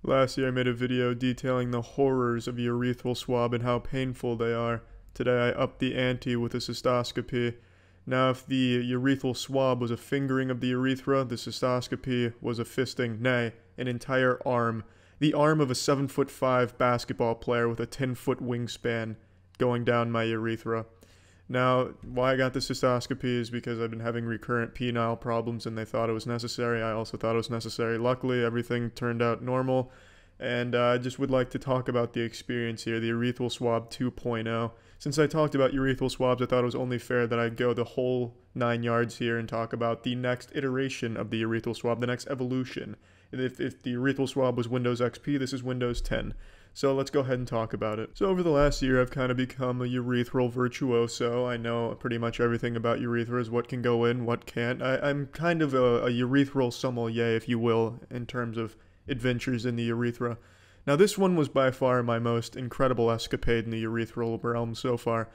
Last year I made a video detailing the horrors of urethral swab and how painful they are. Today I upped the ante with a cystoscopy. Now if the urethral swab was a fingering of the urethra, the cystoscopy was a fisting, nay, an entire arm. The arm of a 7'5" basketball player with a 10-foot wingspan going down my urethra. Now, why I got the cystoscopy is because I've been having recurrent penile problems and they thought it was necessary. I also thought it was necessary. Luckily, everything turned out normal. And I just would like to talk about the experience here, the Urethral Swab 2.0. Since I talked about urethral swabs, I thought it was only fair that I go the whole 9 yards here and talk about the next iteration of the urethral swab, the next evolution. If the urethral swab was Windows XP, this is Windows 10. So let's go ahead and talk about it. So over the last year, I've kind of become a urethral virtuoso. I know pretty much everything about urethras, what can go in, what can't. I'm kind of a urethral sommelier, if you will, in terms of adventures in the urethra. Now this one was by far my most incredible escapade in the urethral realm so far.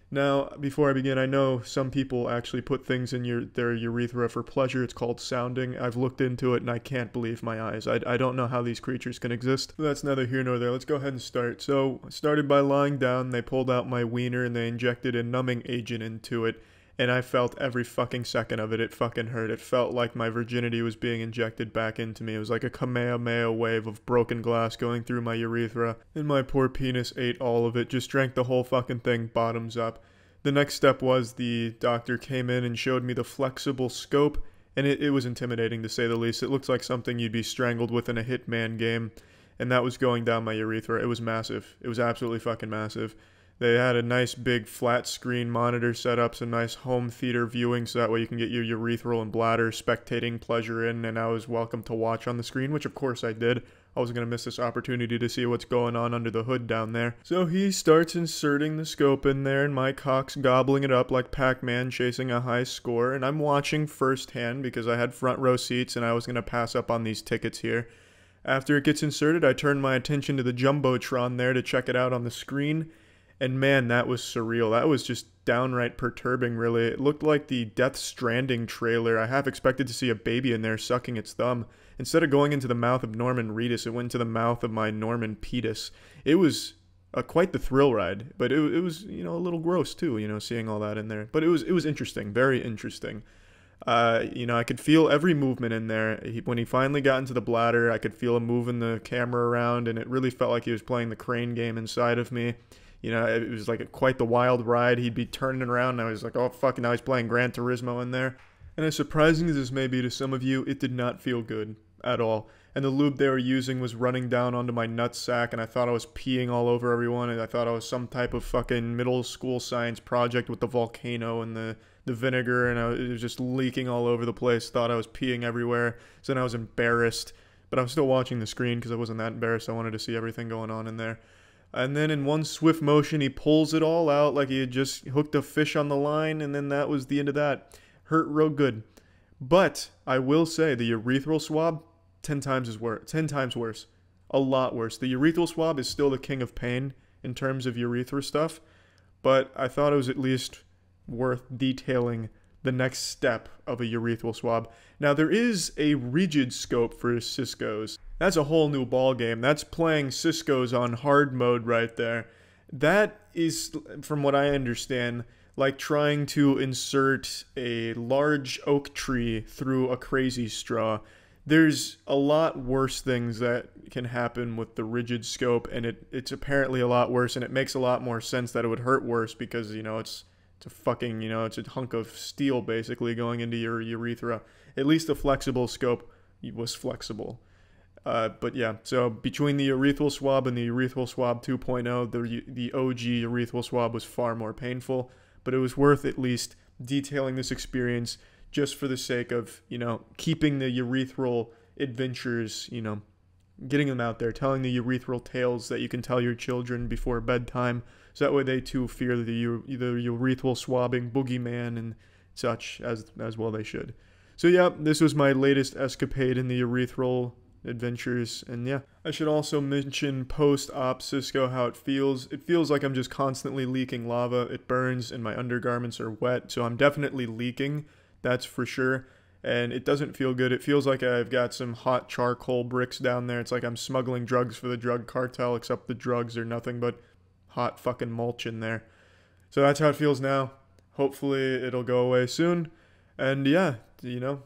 Now, before I begin, I know some people actually put things in their urethra for pleasure. It's called sounding. I've looked into it and I can't believe my eyes. I don't know how these creatures can exist. That's neither here nor there. Let's go ahead and start. So, I started by lying down. They pulled out my wiener and they injected a numbing agent into it. And I felt every fucking second of it. It fucking hurt. It felt like my virginity was being injected back into me. It was like a Kamehameha wave of broken glass going through my urethra. And my poor penis ate all of it. Just drank the whole fucking thing bottoms up. The next step was the doctor came in and showed me the flexible scope. And it was intimidating to say the least. It looks like something you'd be strangled with in a Hitman game. And that was going down my urethra. It was massive. It was absolutely fucking massive. They had a nice big flat screen monitor set up, some nice home theater viewing so that way you can get your urethral and bladder spectating pleasure in, and I was welcome to watch on the screen, which of course I did. I wasn't going to miss this opportunity to see what's going on under the hood down there. So he starts inserting the scope in there, and my cock's gobbling it up like Pac-Man chasing a high score, and I'm watching firsthand because I had front row seats and I was going to pass up on these tickets here. After it gets inserted, I turn my attention to the Jumbotron there to check it out on the screen. And man, that was surreal. That was just downright perturbing, really. It looked like the Death Stranding trailer. I half expected to see a baby in there sucking its thumb. Instead of going into the mouth of Norman Reedus, it went into the mouth of my Norman Petus. It was quite the thrill ride, but it was, you know, a little gross too, you know, seeing all that in there. But it was interesting, very interesting. You know, I could feel every movement in there. When he finally got into the bladder, I could feel him moving the camera around, and it really felt like he was playing the crane game inside of me. You know, it was like quite the wild ride. He'd be turning around, and I was like, oh, fuck, now he's playing Gran Turismo in there. And as surprising as this may be to some of you, it did not feel good at all. And the lube they were using was running down onto my nutsack, and I thought I was peeing all over everyone, and I thought I was some type of fucking middle school science project with the volcano and the vinegar, and it was just leaking all over the place. Thought I was peeing everywhere, so then I was embarrassed. But I was still watching the screen because I wasn't that embarrassed. I wanted to see everything going on in there. And then in one swift motion, he pulls it all out like he had just hooked a fish on the line, and then that was the end of that. Hurt real good. But I will say the urethral swab, 10 times worse. A lot worse. The urethral swab is still the king of pain in terms of urethra stuff, but I thought it was at least worth detailing the next step of a urethral swab. Now, there is a rigid scope for Cisco's. That's a whole new ball game. That's playing Cisco's on hard mode right there. That is, from what I understand, like trying to insert a large oak tree through a crazy straw. There's a lot worse things that can happen with the rigid scope, and it's apparently a lot worse, and it makes a lot more sense that it would hurt worse because, you know, it's a fucking, you know, it's a hunk of steel basically going into your urethra. At least the flexible scope was flexible. But yeah, so between the urethral swab and the urethral swab 2.0, the OG urethral swab was far more painful, but it was worth at least detailing this experience just for the sake of, you know, keeping the urethral adventures, you know, getting them out there, telling the urethral tales that you can tell your children before bedtime, so that way they too fear the urethral swabbing boogeyman and such, as well they should. So yeah, this was my latest escapade in the urethral adventures, and yeah, I should also mention post-op Cisco how it feels. It feels like I'm just constantly leaking lava. It burns and my undergarments are wet, so I'm definitely leaking, that's for sure. and it doesn't feel good. It feels like I've got some hot charcoal bricks down there. It's like I'm smuggling drugs for the drug cartel, except the drugs are nothing but hot fucking mulch in there. So that's how it feels now. Hopefully it'll go away soon. And yeah,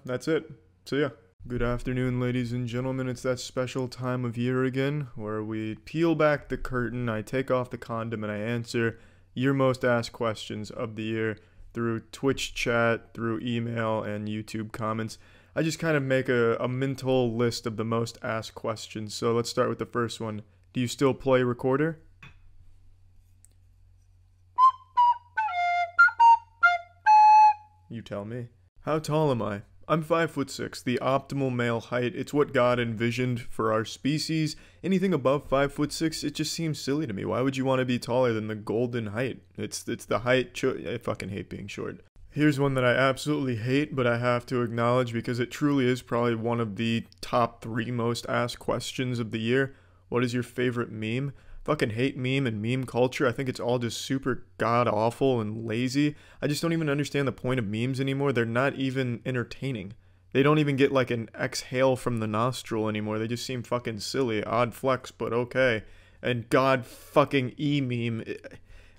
that's it. So yeah. Good afternoon, ladies and gentlemen. It's that special time of year again where we peel back the curtain, I take off the condom, and I answer your most asked questions of the year through Twitch chat, through email, and YouTube comments. I just kind of make a mental list of the most asked questions. So let's start with the first one. Do you still play Recorder? You tell me. How tall am I? I'm 5'6", the optimal male height. It's what God envisioned for our species. Anything above 5'6", it just seems silly to me. Why would you want to be taller than the golden height? It's the height. I fucking hate being short. Here's one that I absolutely hate, but I have to acknowledge because it truly is probably one of the top 3 most asked questions of the year. What is your favorite meme? Fucking hate meme and meme culture. I think it's all just super god-awful and lazy. I just don't even understand the point of memes anymore. They're not even entertaining. They don't even get like an exhale from the nostril anymore. They just seem fucking silly. Odd flex, but okay. And god fucking e-meme.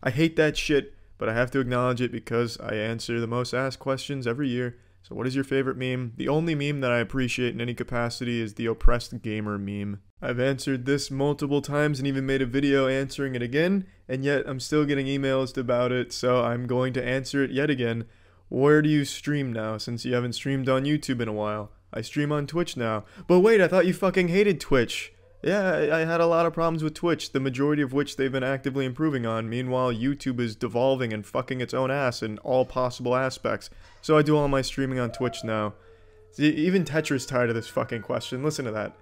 I hate that shit, but I have to acknowledge it because I answer the most asked questions every year. So what is your favorite meme? The only meme that I appreciate in any capacity is the oppressed gamer meme. I've answered this multiple times and even made a video answering it again, and yet I'm still getting emails about it, so I'm going to answer it yet again. Where do you stream now, since you haven't streamed on YouTube in a while? I stream on Twitch now. But wait, I thought you fucking hated Twitch. Yeah, I had a lot of problems with Twitch, the majority of which they've been actively improving on. Meanwhile, YouTube is devolving and fucking its own ass in all possible aspects. So I do all my streaming on Twitch now. See, even Tetra's tired of this fucking question. Listen to that.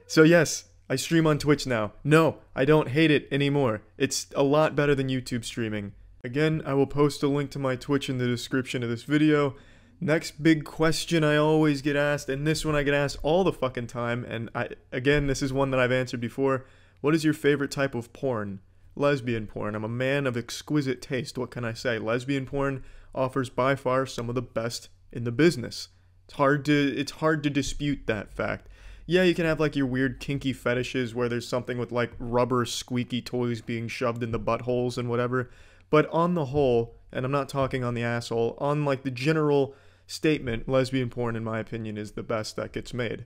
So yes, I stream on Twitch now. No, I don't hate it anymore. It's a lot better than YouTube streaming. Again, I will post a link to my Twitch in the description of this video. Next big question I always get asked, and this one I get asked all the fucking time, and again, this is one that I've answered before. What is your favorite type of porn? Lesbian porn. I'm a man of exquisite taste. What can I say? Lesbian porn offers by far some of the best in the business. It's hard to dispute that fact. Yeah, you can have like your weird kinky fetishes where there's something with like rubber squeaky toys being shoved in the buttholes and whatever, but on the whole, and I'm not talking on the asshole, on like the general statement, lesbian porn in my opinion is the best that gets made.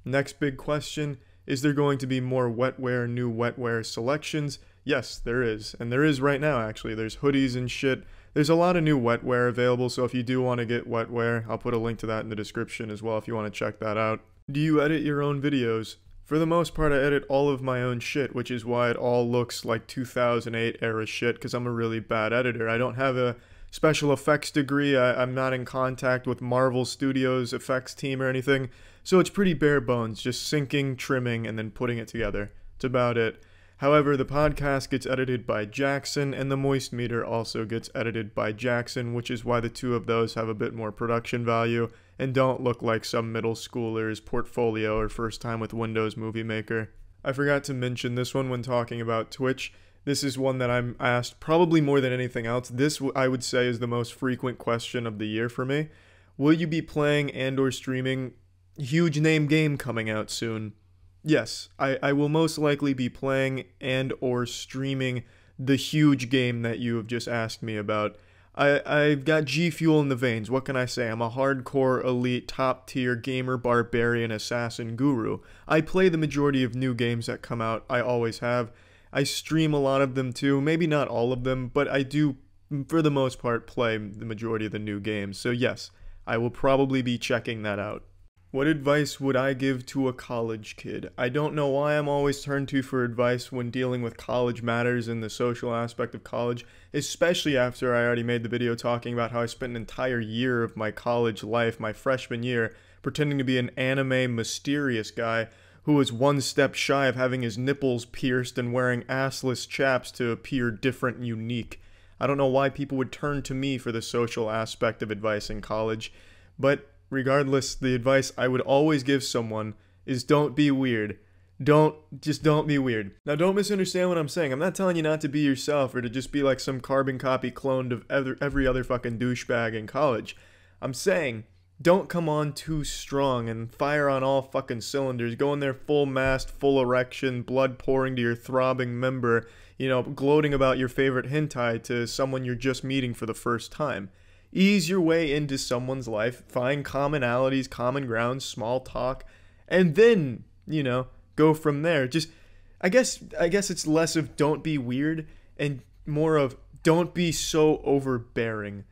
Next big question, is there going to be more wetwear, new wetwear selections? Yes, there is, and there is right now actually. There's hoodies and shit. There's a lot of new wetwear available, so if you do want to get wetwear, I'll put a link to that in the description as well if you want to check that out. Do you edit your own videos? For the most part, I edit all of my own shit, which is why it all looks like 2008 era shit, because I'm a really bad editor. I don't have a special effects degree. I'm not in contact with Marvel Studios effects team or anything, so it's pretty bare bones, just syncing, trimming, and then putting it together. It's about it. However, the podcast gets edited by Jackson, and the Moist Meter also gets edited by Jackson, which is why the two of those have a bit more production value and don't look like some middle schooler's portfolio or first time with Windows Movie Maker. I forgot to mention this one when talking about Twitch. This is one that I'm asked probably more than anything else. This, I would say, is the most frequent question of the year for me. Will you be playing and or streaming huge name game coming out soon? Yes, I will most likely be playing and or streaming the huge game that you have just asked me about. I've got G Fuel in the veins. What can I say? I'm a hardcore, elite, top-tier gamer, barbarian, assassin guru. I play the majority of new games that come out. I always have. I stream a lot of them too, maybe not all of them, but I do, for the most part, play the majority of the new games. So yes, I will probably be checking that out. What advice would I give to a college kid? I don't know why I'm always turned to for advice when dealing with college matters and the social aspect of college, especially after I already made the video talking about how I spent an entire year of my college life, my freshman year, pretending to be an anime mysterious guy who was one step shy of having his nipples pierced and wearing assless chaps to appear different and unique. I don't know why people would turn to me for the social aspect of advice in college, but regardless, the advice I would always give someone is don't be weird. Just don't be weird. Now don't misunderstand what I'm saying. I'm not telling you not to be yourself or to just be like some carbon copy clone of every other fucking douchebag in college. I'm saying don't come on too strong and fire on all fucking cylinders. Go in there full mast, full erection, blood pouring to your throbbing member, you know, gloating about your favorite hentai to someone you're just meeting for the first time. Ease your way into someone's life, find commonalities, common grounds, small talk, and then, you know, go from there. Just, I guess it's less of don't be weird and more of don't be so overbearing.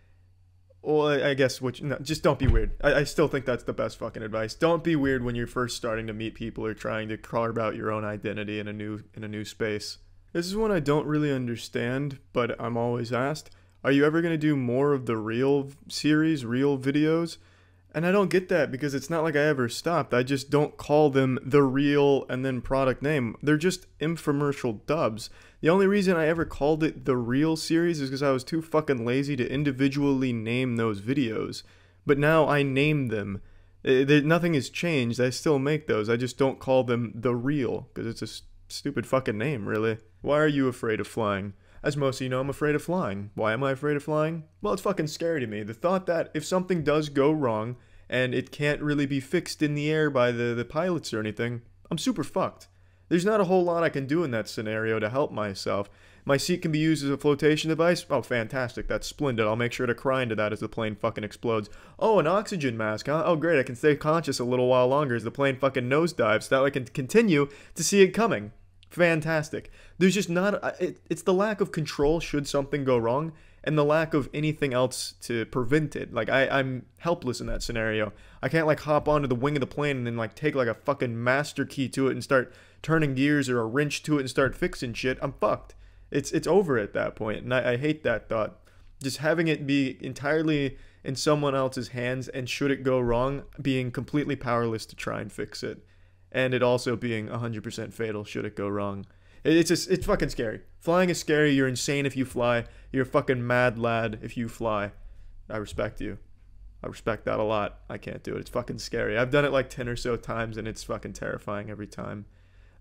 Well, I guess no, just don't be weird. I still think that's the best fucking advice. Don't be weird when you're first starting to meet people or trying to carve out your own identity in a new space. This is one I don't really understand, but I'm always asked. Are you ever going to do more of the real series, real videos? And I don't get that because it's not like I ever stopped. I just don't call them the real and then product name. They're just infomercial dubs. The only reason I ever called it the real series is because I was too fucking lazy to individually name those videos. But now I name them. Nothing has changed. I still make those. I just don't call them the real because it's a stupid fucking name, really. Why are you afraid of flying? As most of you know, I'm afraid of flying. Why am I afraid of flying? Well, it's fucking scary to me. The thought that if something does go wrong and it can't really be fixed in the air by the pilots or anything, I'm super fucked. There's not a whole lot I can do in that scenario to help myself. My seat can be used as a flotation device? Oh, fantastic. That's splendid. I'll make sure to cry into that as the plane fucking explodes. Oh, an oxygen mask, huh? Oh, great. I can stay conscious a little while longer as the plane fucking nosedives so that I can continue to see it coming. Fantastic. There's just not it's the lack of control should something go wrong and the lack of anything else to prevent it. Like I'm helpless in that scenario. I can't like hop onto the wing of the plane and then like take like a fucking master key to it and start turning gears or a wrench to it and start fixing shit. I'm fucked. It's over at that point, and I hate that thought. Just having it be entirely in someone else's hands and should it go wrong, being completely powerless to try and fix it. And it also being 100% fatal should it go wrong. It's fucking scary. Flying is scary. You're insane if you fly. You're a fucking mad lad if you fly. I respect you. I respect that a lot. I can't do it. It's fucking scary. I've done it like 10 or so times and it's fucking terrifying every time.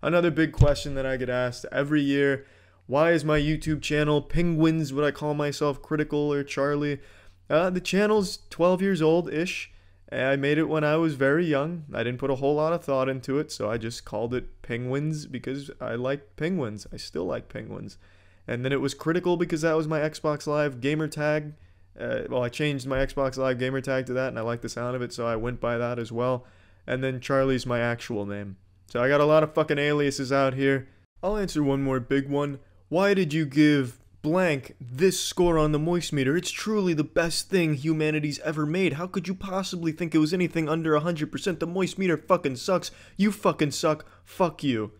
Another big question that I get asked every year, why is my YouTube channel Penguinz, what I call myself, Critical or Charlie? The channel's 12 years old-ish. I made it when I was very young. I didn't put a whole lot of thought into it, so I just called it Penguinz because I like penguins. I still like penguins. And then it was Critical because that was my Xbox Live gamer tag. Well, I changed my Xbox Live gamer tag to that, and I like the sound of it, so I went by that as well. And then Charlie's my actual name. So I got a lot of fucking aliases out here. I'll answer one more big one. Why did you give blank this score on the moist meter? It's truly the best thing humanity's ever made. How could you possibly think it was anything under 100%? The moist meter fucking sucks. You fucking suck. Fuck you.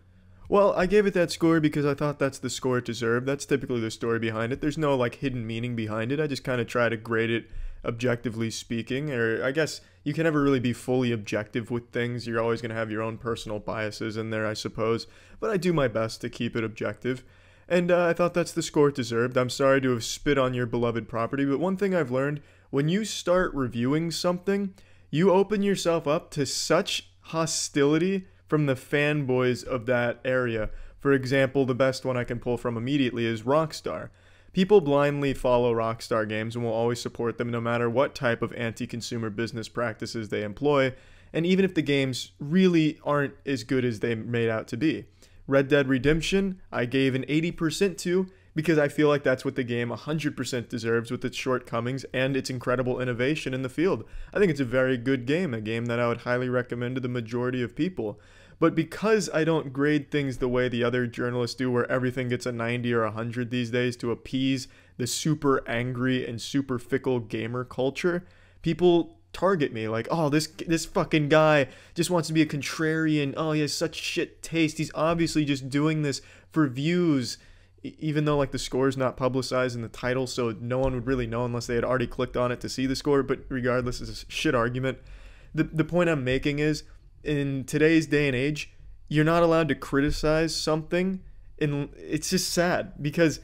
Well, I gave it that score because I thought that's the score it deserved. That's typically the story behind it. There's no like hidden meaning behind it. I just kind of try to grade it objectively speaking, or I guess you can never really be fully objective with things. You're always going to have your own personal biases in there, I suppose, but I do my best to keep it objective. And I thought that's the score it deserved. I'm sorry to have spit on your beloved property, but one thing I've learned, when you start reviewing something, you open yourself up to such hostility from the fanboys of that area. For example, the best one I can pull from immediately is Rockstar. People blindly follow Rockstar Games and will always support them no matter what type of anti-consumer business practices they employ, and even if the games really aren't as good as they made out to be. Red Dead Redemption, I gave an 80% to because I feel like that's what the game 100% deserves with its shortcomings and its incredible innovation in the field. I think it's a very good game, a game that I would highly recommend to the majority of people. But because I don't grade things the way the other journalists do, where everything gets a 90 or 100 these days to appease the super angry and super fickle gamer culture, people target me like, oh, this fucking guy just wants to be a contrarian. Oh, he has such shit taste. He's obviously just doing this for views, even though like the score's not publicized in the title, so no one would really know unless they had already clicked on it to see the score. But regardless, it's a shit argument. The point I'm making is, in today's day and age, you're not allowed to criticize something, and it's just sad because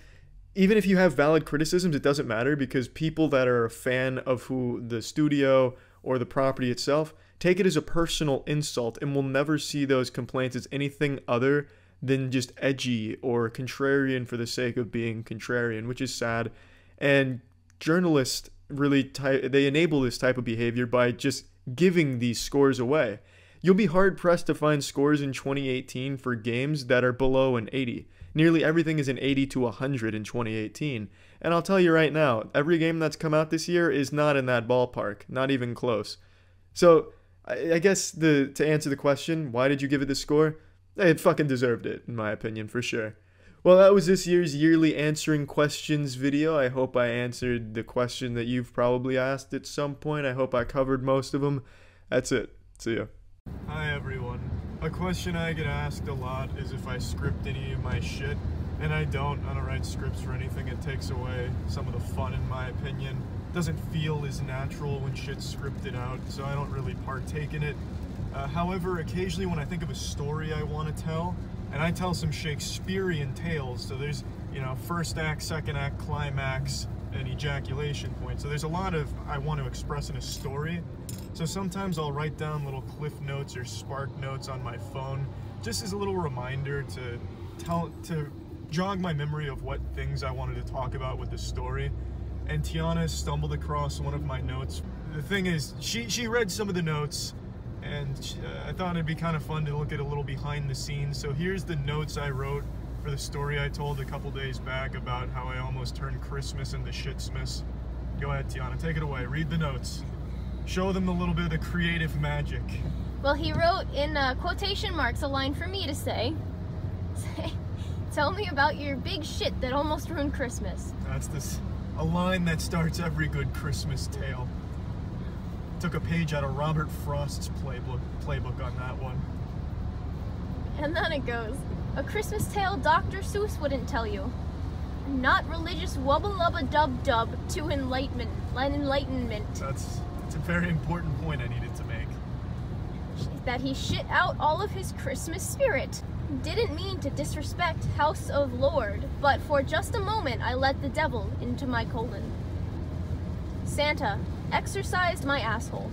even if you have valid criticisms, it doesn't matter because people that are a fan of who the studio or the property itself take it as a personal insult and will never see those complaints as anything other than just edgy or contrarian for the sake of being contrarian, which is sad. And journalists really they enable this type of behavior by just giving these scores away. You'll be hard-pressed to find scores in 2018 for games that are below an 80. Nearly everything is an 80 to 100 in 2018. And I'll tell you right now, every game that's come out this year is not in that ballpark, not even close. So, I guess to answer the question, why did you give it this score? It fucking deserved it, in my opinion, for sure. Well, that was this year's yearly answering questions video. I hope I answered the question that you've probably asked at some point. I hope I covered most of them. That's it. See ya. Hi everyone. A question I get asked a lot is if I script any of my shit, and I don't write scripts or anything. It takes away some of the fun, in my opinion. It doesn't feel as natural when shit's scripted out, so I don't really partake in it. However, occasionally when I think of a story I want to tell, and I tell some Shakespearean tales, so there's, you know, first act, second act, climax, and ejaculation point. So there's a lot of I want to express in a story. So sometimes I'll write down little cliff notes or spark notes on my phone, just as a little reminder to jog my memory of what things I wanted to talk about with the story. And Tiana stumbled across one of my notes. The thing is, she read some of the notes, and I thought it'd be kind of fun to look at a little behind the scenes. So here's the notes I wrote for the story I told a couple days back about how I almost turned Christmas into Shitsmas. Go ahead, Tiana, take it away. Read the notes. Show them a little bit of the creative magic. Well, he wrote in quotation marks a line for me to say, tell me about your big shit that almost ruined Christmas. That's a line that starts every good Christmas tale. Took a page out of Robert Frost's playbook on that one. And then it goes, a Christmas tale Dr. Seuss wouldn't tell you. Not religious wubba-lubba-dub-dub to enlightenment. That's a very important point I needed to make. That he shit out all of his Christmas spirit. Didn't mean to disrespect House of Lord, but for just a moment I let the devil into my colon. Santa exercised my asshole.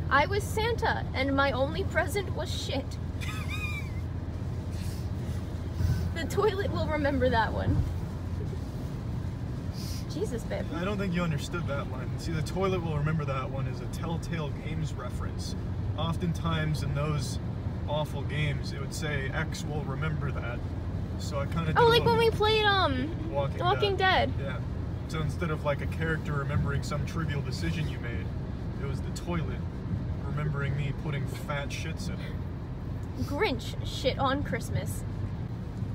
I was Santa, and my only present was shit. The toilet will remember that one. Jesus, babe. I don't think you understood that line. See, the toilet will remember that one is a Telltale Games reference. Oftentimes in those awful games, it would say, X will remember that. So I kind of Oh, like when we played, Walking Dead. Yeah. So instead of like a character remembering some trivial decision you made, it was the toilet remembering me putting fat shits in it. Grinch shit on Christmas.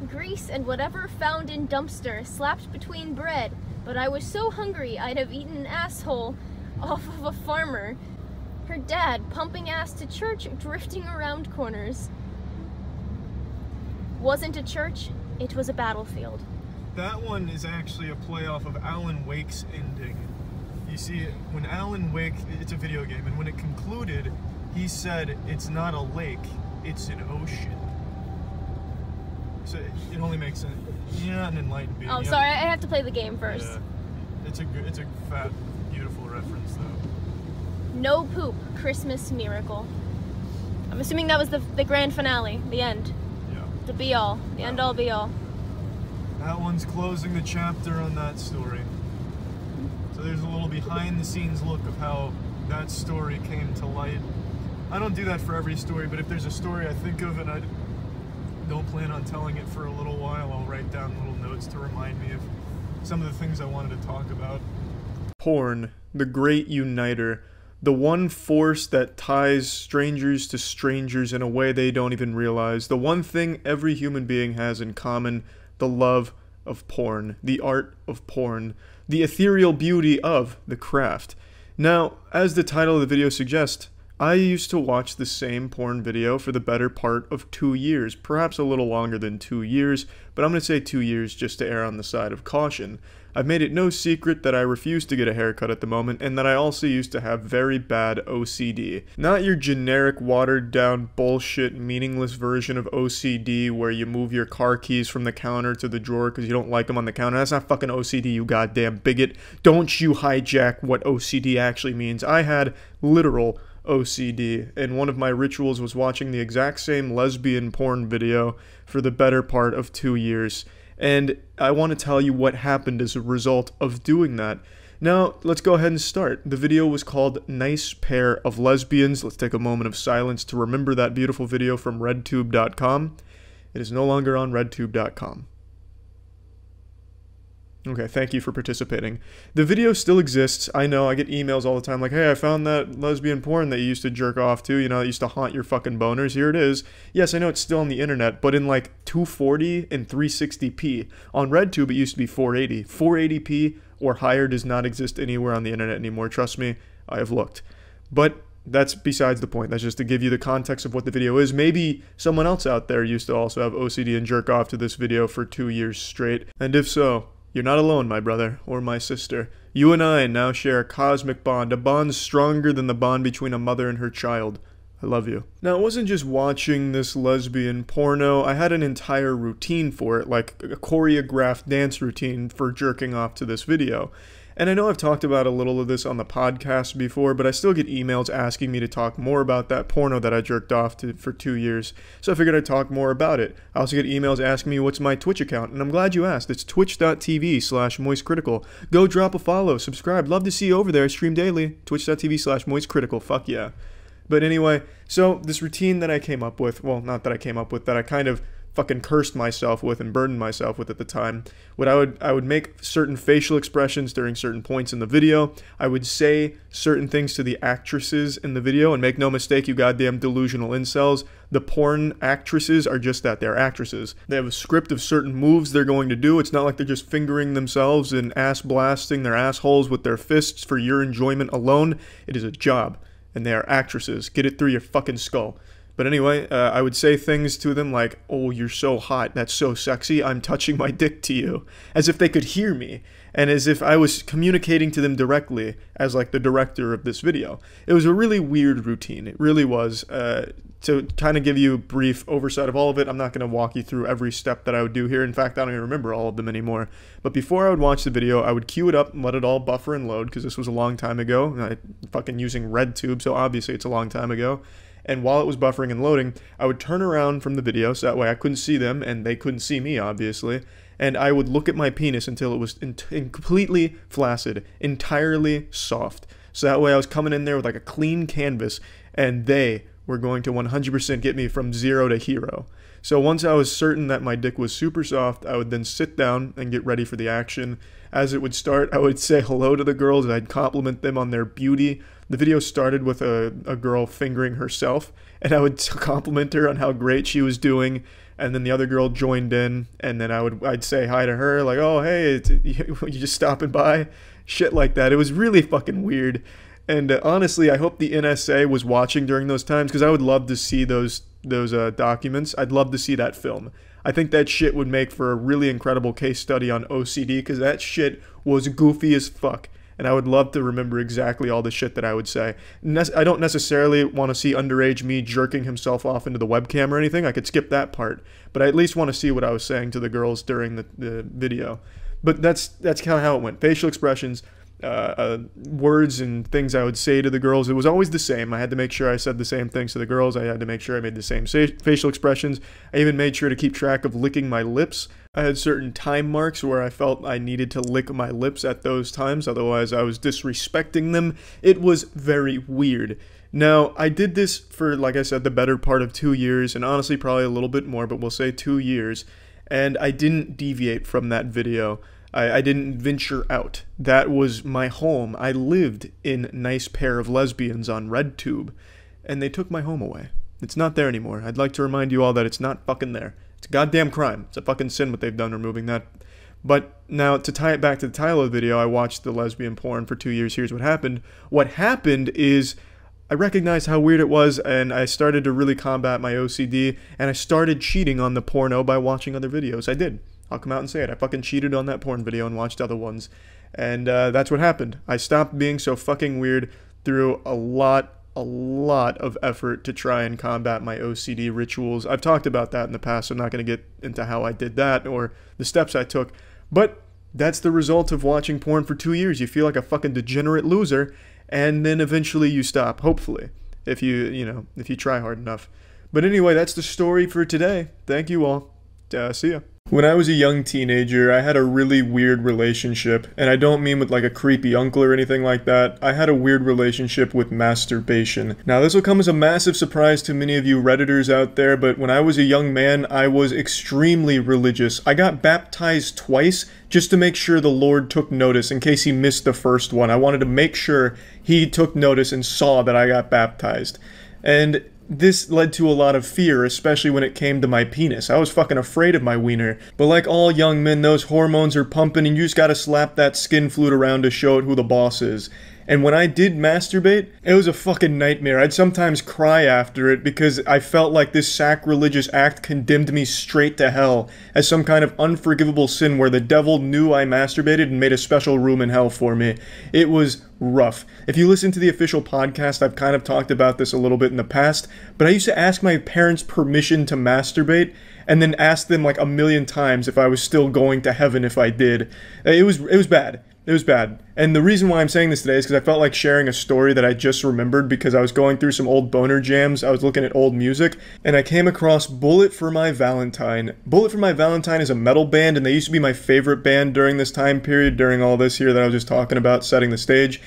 Grease and whatever found in dumpster slapped between bread, but I was so hungry I'd have eaten an asshole off of a farmer. Her dad pumping ass to church, drifting around corners. Wasn't a church, it was a battlefield. That one is actually a play off of Alan Wake's ending. You see, when Alan Wake, it's a video game, and when it concluded, he said, it's not a lake, it's an ocean. So it only makes sense. You're not an enlightened being. Oh, sorry, I have to play the game first. Yeah. It's a fat, beautiful reference, though. No poop, Christmas miracle. I'm assuming that was the grand finale, the end. Yeah. The be-all, the end-all be-all. That one's closing the chapter on that story. So there's a little behind-the-scenes look of how that story came to light. I don't do that for every story, but if there's a story I think of and I don't plan on telling it for a little while, I'll write down little notes to remind me of some of the things I wanted to talk about. Porn, the great uniter, the one force that ties strangers to strangers in a way they don't even realize, the one thing every human being has in common, the love of porn, the art of porn, the ethereal beauty of the craft. Now, as the title of the video suggests, I used to watch the same porn video for the better part of 2 years, perhaps a little longer than 2 years, but I'm going to say 2 years just to err on the side of caution. I've made it no secret that I refuse to get a haircut at the moment, and that I also used to have very bad OCD. Not your generic, watered-down, bullshit, meaningless version of OCD where you move your car keys from the counter to the drawer because you don't like them on the counter. That's not fucking OCD, you goddamn bigot. Don't you hijack what OCD actually means. I had literal OCD, and one of my rituals was watching the exact same lesbian porn video for the better part of 2 years. And I want to tell you what happened as a result of doing that. Now, let's go ahead and start. The video was called Nice Pair of Lesbians. Let's take a moment of silence to remember that beautiful video from redtube.com. It is no longer on redtube.com. Okay, thank you for participating. The video still exists. I know, I get emails all the time like, hey, I found that lesbian porn that you used to jerk off to, you know, that used to haunt your fucking boners. Here it is. Yes, I know it's still on the internet, but in like 240 and 360p. On RedTube, it used to be 480. 480p or higher does not exist anywhere on the internet anymore. Trust me, I have looked. But that's besides the point. That's just to give you the context of what the video is. Maybe someone else out there used to also have OCD and jerk off to this video for 2 years straight. And if so, you're not alone, my brother or my sister. You and I now share a cosmic bond, a bond stronger than the bond between a mother and her child. I love you. Now, it wasn't just watching this lesbian porno. I had an entire routine for it, like a choreographed dance routine for jerking off to this video. And I know I've talked about a little of this on the podcast before, but I still get emails asking me to talk more about that porno that I jerked off to for 2 years. So I figured I'd talk more about it. I also get emails asking me what's my Twitch account, and I'm glad you asked. It's twitch.tv/moistcritical. Go drop a follow, subscribe. Love to see you over there. I stream daily. Twitch.tv/moistcritical. Fuck yeah. But anyway, so this routine that I came up with, well, not that I came up with, that I kind of fucking cursed myself with and burdened myself with at the time. I would make certain facial expressions during certain points in the video. I would say certain things to the actresses in the video, and make no mistake, you goddamn delusional incels, the porn actresses are just that, they're actresses. They have a script of certain moves they're going to do. It's not like they're just fingering themselves and ass blasting their assholes with their fists for your enjoyment alone. It is a job, and they are actresses. Get it through your fucking skull. But anyway, I would say things to them like, oh, you're so hot, that's so sexy, I'm touching my dick to you. As if they could hear me, and as if I was communicating to them directly as like the director of this video. It was a really weird routine, it really was. To kind of give you a brief oversight of all of it, I'm not going to walk you through every step that I would do here. In fact, I don't even remember all of them anymore. But before I would watch the video, I would queue it up and let it all buffer and load, because this was a long time ago. I'm fucking using RedTube, so obviously it's a long time ago. And while it was buffering and loading, I would turn around from the video, so that way I couldn't see them, and they couldn't see me, obviously. And I would look at my penis until it was completely flaccid, entirely soft. So that way I was coming in there with like a clean canvas, and they were going to 100% get me from 0 to hero. So once I was certain that my dick was super soft, I would then sit down and get ready for the action. As it would start, I would say hello to the girls, and I'd compliment them on their beauty. The video started with a girl fingering herself, and I would compliment her on how great she was doing, and then the other girl joined in, and then I'd say hi to her, like, oh, hey, you just stopping by? Shit like that. It was really fucking weird. And honestly, I hope the NSA was watching during those times, because I would love to see those documents. I'd love to see that film. I think that shit would make for a really incredible case study on OCD, because that shit was goofy as fuck. And I would love to remember exactly all the shit that I would say. I don't necessarily want to see underage me jerking himself off into the webcam or anything. I could skip that part. But I at least want to see what I was saying to the girls during the video. But that's kind of how it went. Facial expressions, words and things I would say to the girls. It was always the same. I had to make sure I said the same things to the girls. I had to make sure I made the same facial expressions. I even made sure to keep track of licking my lips. I had certain time marks where I felt I needed to lick my lips at those times, otherwise I was disrespecting them. It was very weird. Now, I did this for, like I said, the better part of 2 years, and honestly probably a little bit more, but we'll say 2 years, and I didn't deviate from that video. I didn't venture out. That was my home. I lived in Nice Pair of Lesbians on RedTube, and they took my home away. It's not there anymore. I'd like to remind you all that it's not fucking there. It's a goddamn crime. It's a fucking sin what they've done removing that. But now, to tie it back to the title of the video, I watched the lesbian porn for 2 years. Here's what happened. What happened is I recognized how weird it was, and I started to really combat my OCD, and I started cheating on the porno by watching other videos. I did. I'll come out and say it. I fucking cheated on that porn video and watched other ones. And that's what happened. I stopped being so fucking weird through a lot of effort to try and combat my OCD rituals. I've talked about that in the past, so I'm not going to get into how I did that or the steps I took. But that's the result of watching porn for 2 years. You feel like a fucking degenerate loser, and then eventually you stop, hopefully, if you try hard enough. But anyway, that's the story for today. Thank you all. See ya. When I was a young teenager, I had a really weird relationship, and I don't mean with like a creepy uncle or anything like that. I had a weird relationship with masturbation. Now, this will come as a massive surprise to many of you Redditors out there, but when I was a young man, I was extremely religious. I got baptized twice just to make sure the Lord took notice in case he missed the first one. I wanted to make sure he took notice and saw that I got baptized. And this led to a lot of fear, especially when it came to my penis. I was fucking afraid of my wiener. But like all young men, those hormones are pumping and you just gotta slap that skin flute around to show it who the boss is. And when I did masturbate, it was a fucking nightmare. I'd sometimes cry after it because I felt like this sacrilegious act condemned me straight to hell as some kind of unforgivable sin where the devil knew I masturbated and made a special room in hell for me. It was rough. If you listen to the official podcast, I've kind of talked about this a little bit in the past, but I used to ask my parents permission to masturbate and then ask them like a million times if I was still going to heaven if I did. It was bad. It was bad. And the reason why I'm saying this today is because I felt like sharing a story that I just remembered because I was going through some old boner jams. I was looking at old music and I came across Bullet for My Valentine. Bullet for My Valentine is a metal band and they used to be my favorite band during this time period, during all this here that I was just talking about, setting the stage.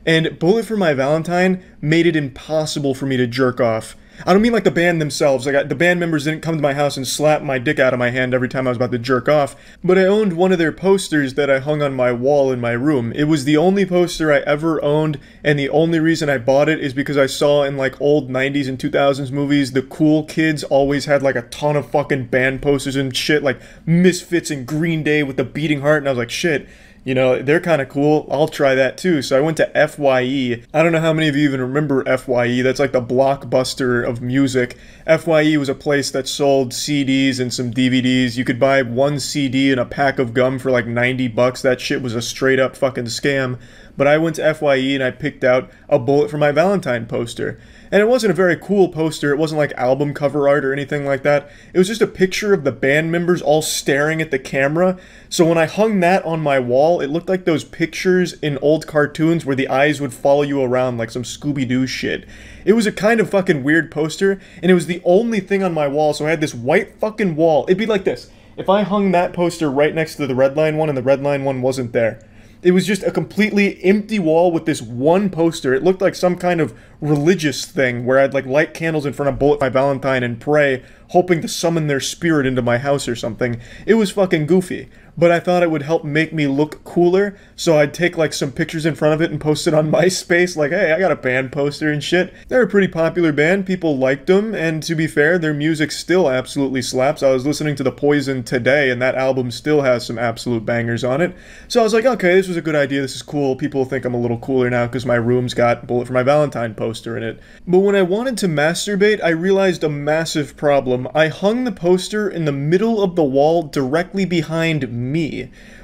And Bullet for My Valentine made it impossible for me to jerk off. I don't mean like the band themselves, like the band members didn't come to my house and slap my dick out of my hand every time I was about to jerk off, but I owned one of their posters that I hung on my wall in my room. It was the only poster I ever owned, and the only reason I bought it is because I saw in like old 90s and 2000s movies, the cool kids always had like a ton of fucking band posters and shit, like Misfits and Green Day with the Beating Heart, and I was like, shit. You know, they're kind of cool. I'll try that too. So I went to FYE. I don't know how many of you even remember FYE. That's like the Blockbuster of music. FYE was a place that sold CDs and some DVDs. You could buy one CD and a pack of gum for like 90 bucks. That shit was a straight up fucking scam. But I went to FYE and I picked out a Bullet for My Valentine poster. And it wasn't a very cool poster. It wasn't like album cover art or anything like that. It was just a picture of the band members all staring at the camera. So when I hung that on my wall, it looked like those pictures in old cartoons where the eyes would follow you around like some Scooby-Doo shit. It was a kind of fucking weird poster, and it was the only thing on my wall, so I had this white fucking wall. It'd be like this. If I hung that poster right next to the Redline one and the Redline one wasn't there, it was just a completely empty wall with this one poster. It looked like some kind of religious thing where I'd like light candles in front of Bullet for My Valentine and pray, hoping to summon their spirit into my house or something. It was fucking goofy. But I thought it would help make me look cooler, so I'd take like some pictures in front of it and post it on MySpace, like, hey, I got a band poster and shit. They're a pretty popular band, people liked them, and to be fair, their music still absolutely slaps. I was listening to The Poison today, and that album still has some absolute bangers on it. So I was like, okay, this was a good idea, this is cool, people think I'm a little cooler now because my room's got Bullet for My Valentine poster in it. But when I wanted to masturbate, I realized a massive problem. I hung the poster in the middle of the wall directly behind me.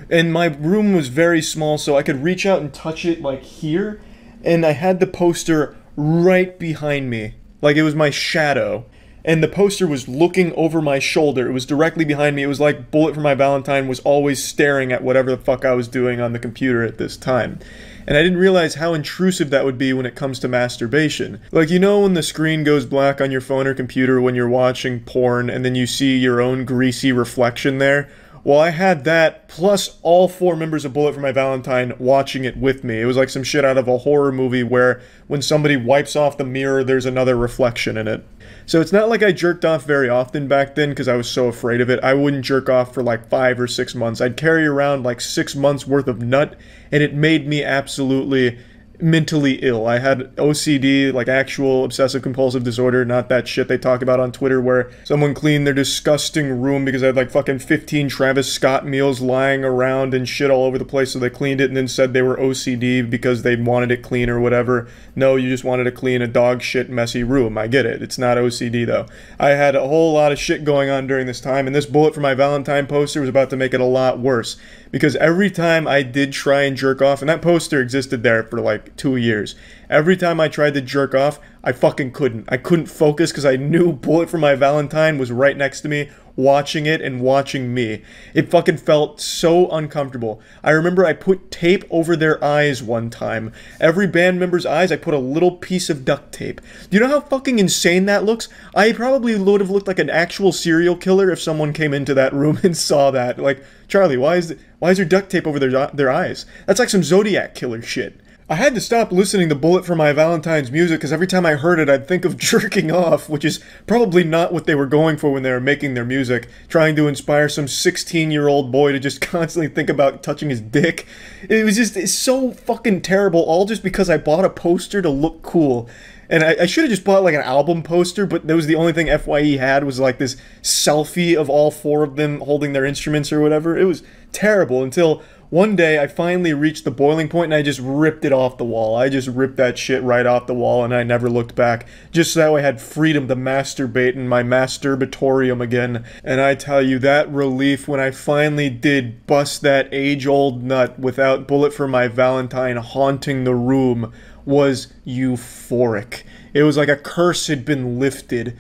And my room was very small, so I could reach out and touch it like here, and I had the poster right behind me, like it was my shadow. And the poster was looking over my shoulder. It was directly behind me. It was like Bullet for My Valentine was always staring at whatever the fuck I was doing on the computer at this time. And I didn't realize how intrusive that would be when it comes to masturbation. Like, you know when the screen goes black on your phone or computer when you're watching porn and then you see your own greasy reflection there? Well, I had that, plus all 4 members of Bullet for My Valentine watching it with me. It was like some shit out of a horror movie where when somebody wipes off the mirror, there's another reflection in it. So it's not like I jerked off very often back then because I was so afraid of it. I wouldn't jerk off for like 5 or 6 months. I'd carry around like 6 months worth of nut, and it made me absolutely mentally ill. I had OCD, like actual obsessive compulsive disorder, not that shit they talk about on Twitter where someone cleaned their disgusting room because I had like fucking 15 Travis Scott meals lying around and shit all over the place, so they cleaned it and then said they were OCD because they wanted it clean or whatever. No, you just wanted to clean a dog shit messy room. I get it. It's not OCD though. I had a whole lot of shit going on during this time, and this Bullet for My Valentine poster was about to make it a lot worse. Because every time I did try and jerk off, and that poster existed there for like 2 years, every time I tried to jerk off, I fucking couldn't. I couldn't focus because I knew Bullet for My Valentine was right next to me, watching it and watching me. It fucking felt so uncomfortable. I remember I put tape over their eyes one time. Every band member's eyes, I put a little piece of duct tape. Do you know how fucking insane that looks? I probably would have looked like an actual serial killer if someone came into that room and saw that. Like, Charlie, why is there duct tape over their eyes? That's like some Zodiac killer shit. I had to stop listening to Bullet for My Valentine's music because every time I heard it, I'd think of jerking off, which is probably not what they were going for when they were making their music, trying to inspire some 16-year-old boy to just constantly think about touching his dick. It's so fucking terrible, all just because I bought a poster to look cool. And I should have just bought like an album poster, but that was the only thing FYE had, was like this selfie of all four of them holding their instruments or whatever. It was terrible until one day I finally reached the boiling point and I just ripped it off the wall. I just ripped that shit right off the wall and I never looked back. Just so I had freedom to masturbate in my masturbatorium again. And I tell you, that relief when I finally did bust that age-old nut without Bullet for My Valentine haunting the room was euphoric. It was like a curse had been lifted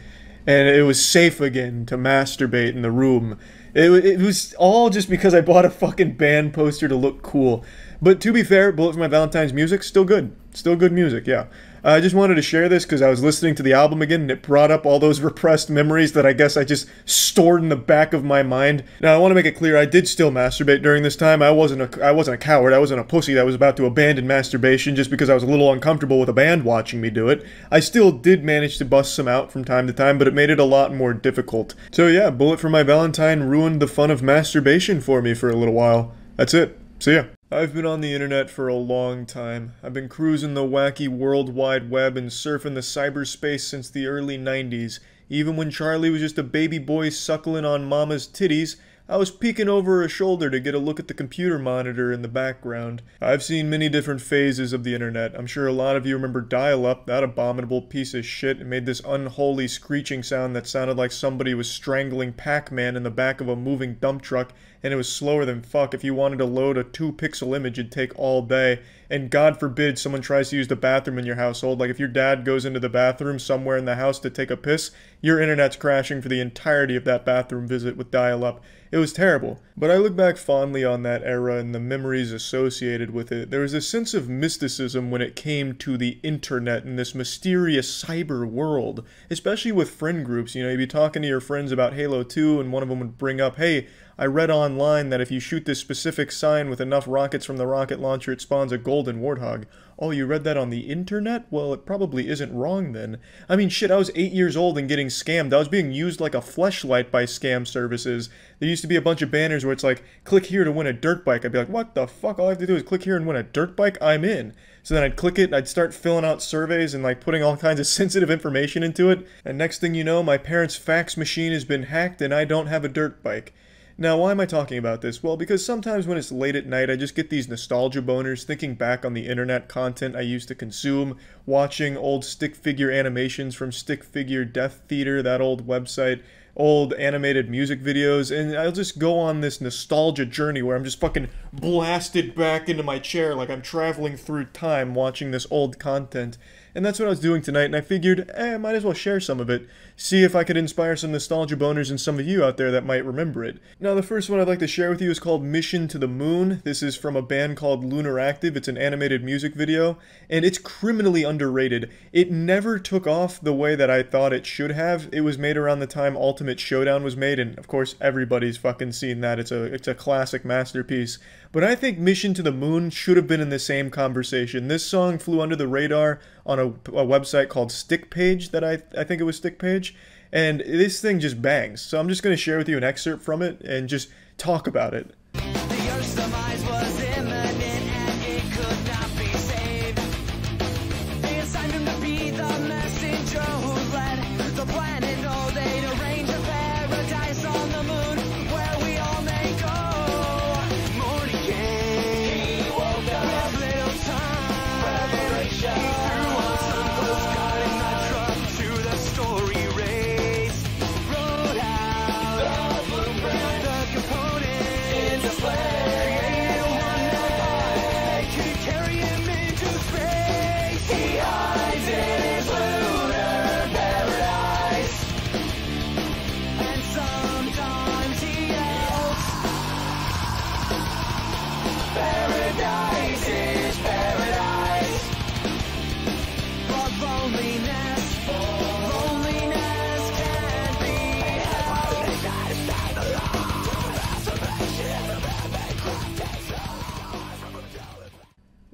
and it was safe again to masturbate in the room. It was all just because I bought a fucking band poster to look cool. But to be fair, Bullet for My Valentine's music, still good. Still good music, yeah. I just wanted to share this because I was listening to the album again and it brought up all those repressed memories that I guess I just stored in the back of my mind. Now, I want to make it clear, I did still masturbate during this time. I wasn't a coward. I wasn't a pussy that was about to abandon masturbation just because I was a little uncomfortable with a band watching me do it. I still did manage to bust some out from time to time, but it made it a lot more difficult. So yeah, Bullet for My Valentine ruined the fun of masturbation for me for a little while. That's it. See ya. I've been on the internet for a long time. I've been cruising the wacky World Wide Web and surfing the cyberspace since the early 90s. Even when Charlie was just a baby boy suckling on mama's titties, I was peeking over her shoulder to get a look at the computer monitor in the background. I've seen many different phases of the internet. I'm sure a lot of you remember dial-up, that abominable piece of shit. It made this unholy screeching sound that sounded like somebody was strangling Pac-Man in the back of a moving dump truck, and it was slower than fuck. If you wanted to load a 2-pixel image, it'd take all day. And God forbid someone tries to use the bathroom in your household. Like if your dad goes into the bathroom somewhere in the house to take a piss, your internet's crashing for the entirety of that bathroom visit with dial-up. It was terrible. But I look back fondly on that era and the memories associated with it. There was a sense of mysticism when it came to the internet and this mysterious cyber world. Especially with friend groups. You know, you'd be talking to your friends about Halo 2 and one of them would bring up, hey, I read online that if you shoot this specific sign with enough rockets from the rocket launcher, it spawns a golden warthog. Oh, you read that on the internet? Well, it probably isn't wrong then. I mean, shit, I was 8 years old and getting scammed. I was being used like a fleshlight by scam services. There used to be a bunch of banners where it's like, click here to win a dirt bike. I'd be like, what the fuck? All I have to do is click here and win a dirt bike? I'm in. So then I'd click it, and I'd start filling out surveys and like putting all kinds of sensitive information into it. And next thing you know, my parents' fax machine has been hacked and I don't have a dirt bike. Now, why am I talking about this? Well, because sometimes when it's late at night, I just get these nostalgia boners thinking back on the internet content I used to consume, watching old stick figure animations from Stick Figure Death Theater, that old website, old animated music videos, and I'll just go on this nostalgia journey where I'm just fucking blasted back into my chair like I'm traveling through time watching this old content. And that's what I was doing tonight, and I figured, I might as well share some of it, see if I could inspire some nostalgia boners in some of you out there that might remember it. Now, the first one I'd like to share with you is called Mission to the Moon. This is from a band called Lunar Active. It's an animated music video, and it's criminally underrated. It never took off the way that I thought it should have. It was made around the time Ultimate Showdown was made, and of course, everybody's fucking seen that. It's a classic masterpiece. But I think Mission to the Moon should have been in the same conversation. This song flew under the radar on a website called Stickpage, that I think it was Stickpage, and this thing just bangs. So I'm just going to share with you an excerpt from it and just talk about it. The Earth's demise was imminent and it could not be saved. They assigned him to be the messenger who led the planet. Oh, they'd arrange a paradise on the moon where we all may go. Morning came, he woke up with little time. Preparation. He threw on some postcard in the truck to the story race. Wrote out the blueprint, the components.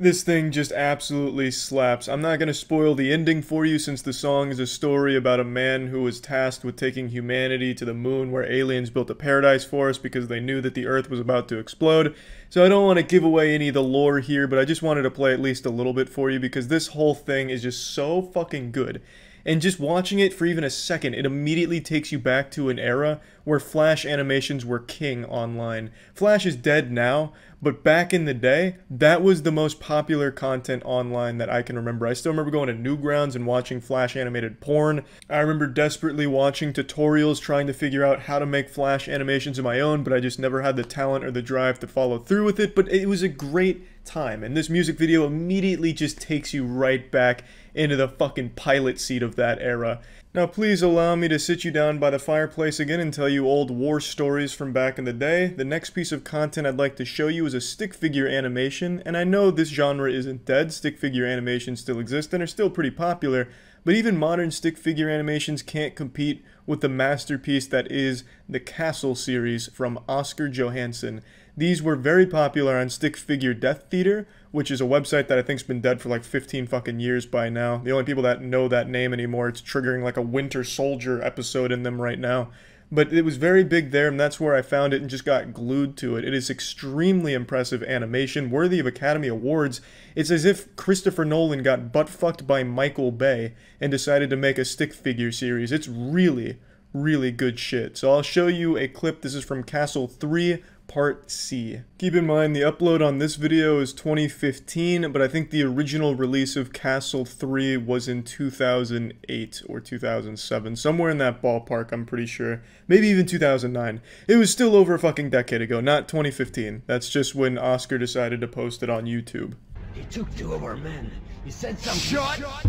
This thing just absolutely slaps. I'm not going to spoil the ending for you since the song is a story about a man who was tasked with taking humanity to the moon where aliens built a paradise for us because they knew that the Earth was about to explode. So I don't want to give away any of the lore here, but I just wanted to play at least a little bit for you because this whole thing is just so fucking good. And just watching it for even a second, it immediately takes you back to an era where Flash animations were king online. Flash is dead now, but back in the day, that was the most popular content online that I can remember. I still remember going to Newgrounds and watching Flash animated porn. I remember desperately watching tutorials trying to figure out how to make Flash animations of my own, but I just never had the talent or the drive to follow through with it. But it was a great time, and this music video immediately just takes you right back into the fucking pilot seat of that era. Now please allow me to sit you down by the fireplace again and tell you old war stories from back in the day. The next piece of content I'd like to show you is a stick figure animation, and I know this genre isn't dead. Stick figure animations still exist and are still pretty popular, but even modern stick figure animations can't compete with the masterpiece that is the Castle series from Oscar Johansson. These were very popular on Stick Figure Death Theater, which is a website that I think's been dead for like 15 fucking years by now. The only people that know that name anymore, it's triggering like a Winter Soldier episode in them right now. But it was very big there, and that's where I found it and just got glued to it. It is extremely impressive animation, worthy of Academy Awards. It's as if Christopher Nolan got butt-fucked by Michael Bay and decided to make a stick figure series. It's really, really good shit. So I'll show you a clip. This is from Castle 3, Part C. Keep in mind the upload on this video is 2015, but I think the original release of Castle 3 was in 2008 or 2007. Somewhere in that ballpark, I'm pretty sure. Maybe even 2009. It was still over a fucking decade ago, not 2015. That's just when Oscar decided to post it on YouTube. He took 2 of our men. He said something. Shut up!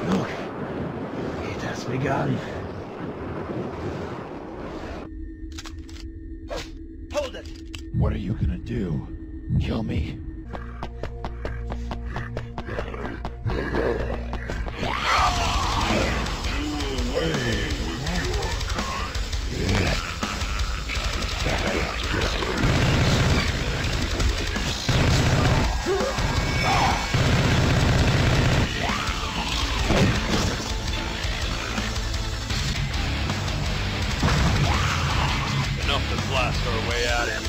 Look, it has begun. Hold it! What are you gonna do? Kill me? Enough to blast our way out of here.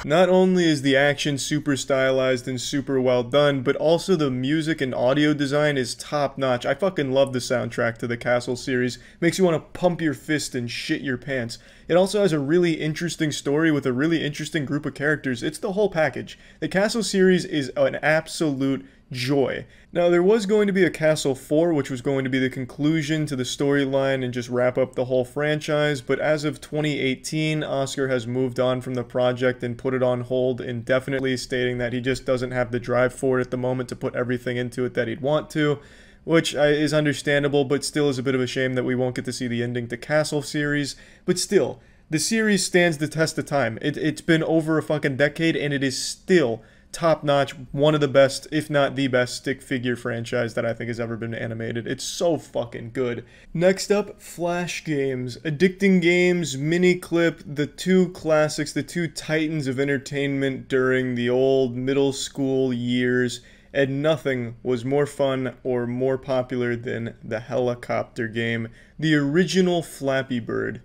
Not only is the action super stylized and super well done, but also the music and audio design is top notch. I fucking love the soundtrack to the Castle series. Makes you want to pump your fist and shit your pants. It also has a really interesting story with a really interesting group of characters. It's the whole package. The Castle series is an absolute joy. Now, there was going to be a Castle 4, which was going to be the conclusion to the storyline and just wrap up the whole franchise, but as of 2018, Oscar has moved on from the project and put it on hold indefinitely, stating that he just doesn't have the drive for it at the moment to put everything into it that he'd want to, which is understandable, but still is a bit of a shame that we won't get to see the ending to Castle series. But still, the series stands the test of time. It's been over a fucking decade, and it is still top-notch, one of the best, if not the best, stick figure franchise that I think has ever been animated. It's so fucking good. Next up, Flash games. Addicting games, mini clip, the two classics, the two titans of entertainment during the old middle school years, and nothing was more fun or more popular than the helicopter game, the original Flappy Bird.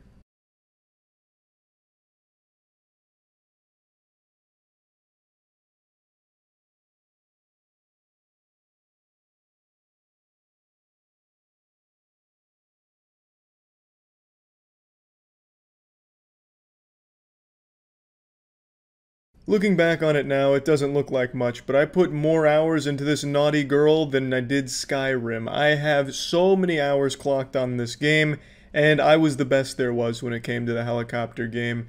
Looking back on it now, it doesn't look like much, but I put more hours into this naughty girl than I did Skyrim. I have so many hours clocked on this game, and I was the best there was when it came to the helicopter game.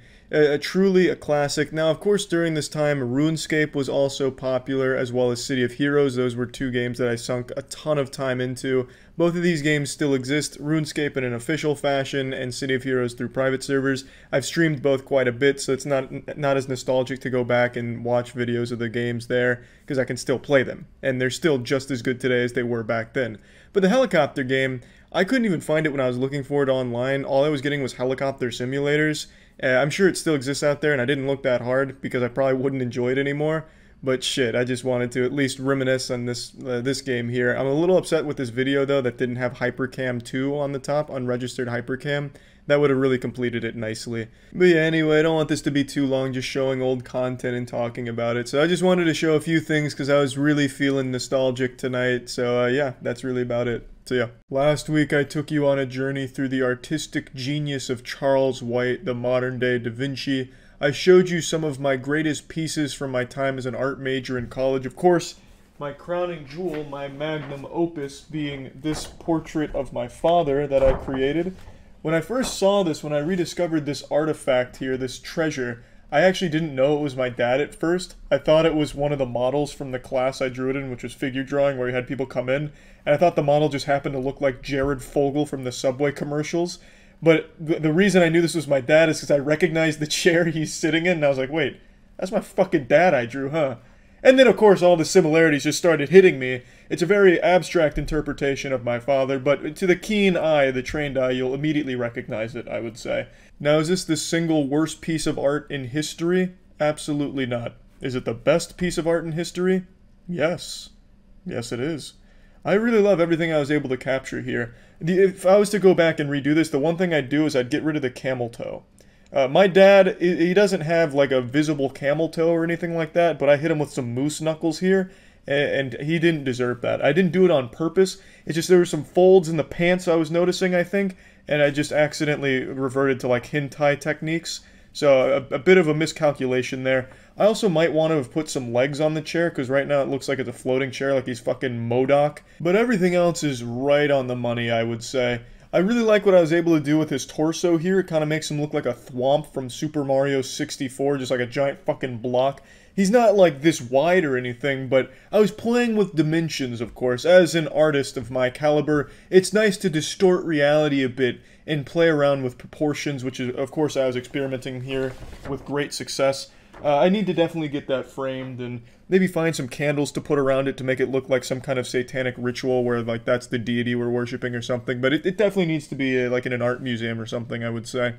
Truly a classic. Now, of course, during this time, RuneScape was also popular, as well as City of Heroes. Those were two games that I sunk a ton of time into. Both of these games still exist, RuneScape in an official fashion, and City of Heroes through private servers. I've streamed both quite a bit, so it's not as nostalgic to go back and watch videos of the games there, because I can still play them, and they're still just as good today as they were back then. But the helicopter game, I couldn't even find it when I was looking for it online. All I was getting was helicopter simulators. I'm sure it still exists out there, and I didn't look that hard because I probably wouldn't enjoy it anymore. But shit, I just wanted to at least reminisce on this game here. I'm a little upset with this video, though, that didn't have Hypercam 2 on the top, unregistered Hypercam. That would have really completed it nicely. But yeah, anyway, I don't want this to be too long, just showing old content and talking about it. So I just wanted to show a few things because I was really feeling nostalgic tonight. So yeah, that's really about it. So yeah, last week I took you on a journey through the artistic genius of Charles White, the modern-day Da Vinci. I showed you some of my greatest pieces from my time as an art major in college. Of course, my crowning jewel, my magnum opus, being this portrait of my father that I created. When I first saw this, when I rediscovered this artifact here, this treasure, I actually didn't know it was my dad at first. I thought it was one of the models from the class I drew it in, which was figure drawing, where you had people come in, and I thought the model just happened to look like Jared Fogle from the Subway commercials. But the reason I knew this was my dad is because I recognized the chair he's sitting in, and I was like, wait, that's my fucking dad I drew, huh? And then, of course, all the similarities just started hitting me. It's a very abstract interpretation of my father, but to the keen eye, the trained eye, you'll immediately recognize it, I would say. Now, is this the single worst piece of art in history? Absolutely not. Is it the best piece of art in history? Yes. Yes, it is. I really love everything I was able to capture here. If I was to go back and redo this, the one thing I'd do is I'd get rid of the camel toe. My dad, he doesn't have like a visible camel toe or anything like that, but I hit him with some moose knuckles here, and he didn't deserve that. I didn't do it on purpose. It's just there were some folds in the pants I was noticing, I think, and I just accidentally reverted to like hentai techniques. So a bit of a miscalculation there. I also might want to have put some legs on the chair, because right now it looks like it's a floating chair, like he's fucking MODOK. But everything else is right on the money, I would say. I really like what I was able to do with his torso here. It kind of makes him look like a thwomp from Super Mario 64, just like a giant fucking block. He's not like this wide or anything, but I was playing with dimensions, of course. As an artist of my caliber, it's nice to distort reality a bit and play around with proportions, which is, of course, I was experimenting here with great success. I need to definitely get that framed and maybe find some candles to put around it to make it look like some kind of satanic ritual where, like, that's the deity we're worshipping or something. But it definitely needs to be, like, in an art museum or something, I would say.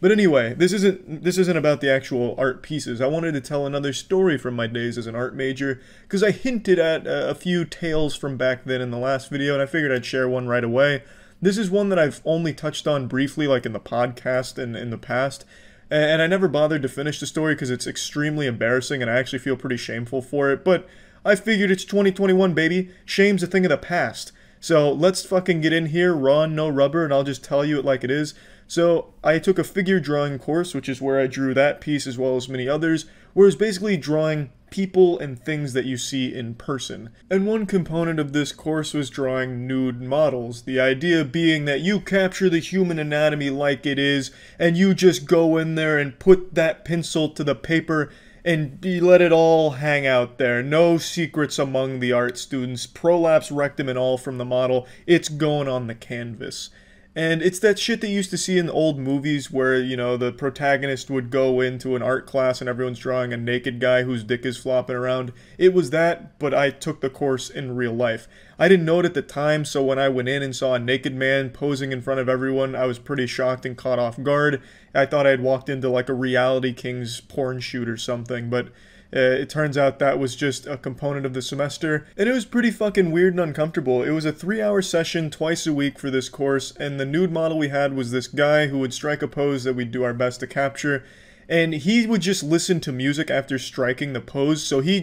But anyway, this isn't about the actual art pieces. I wanted to tell another story from my days as an art major, because I hinted at a few tales from back then in the last video, and I figured I'd share one right away. This is one that I've only touched on briefly, like in the podcast and in the past. And I never bothered to finish the story because it's extremely embarrassing and I actually feel pretty shameful for it. But I figured it's 2021, baby. Shame's a thing of the past. So let's fucking get in here, raw and no rubber, and I'll just tell you it like it is. So I took a figure drawing course, which is where I drew that piece as well as many others, where it's basically drawing people and things that you see in person. And one component of this course was drawing nude models, the idea being that you capture the human anatomy like it is, and you just go in there and put that pencil to the paper and you let it all hang out there. No secrets among the art students, prolapse, rectum, and all from the model. It's going on the canvas. And it's that shit that you used to see in the old movies where, you know, the protagonist would go into an art class and everyone's drawing a naked guy whose dick is flopping around. It was that, but I took the course in real life. I didn't know it at the time, so when I went in and saw a naked man posing in front of everyone, I was pretty shocked and caught off guard. I thought I had walked into like a Reality Kings porn shoot or something, but it turns out that was just a component of the semester, and it was pretty fucking weird and uncomfortable. It was a 3-hour session twice a week for this course, and the nude model we had was this guy who would strike a pose that we'd do our best to capture, and he would just listen to music after striking the pose, so he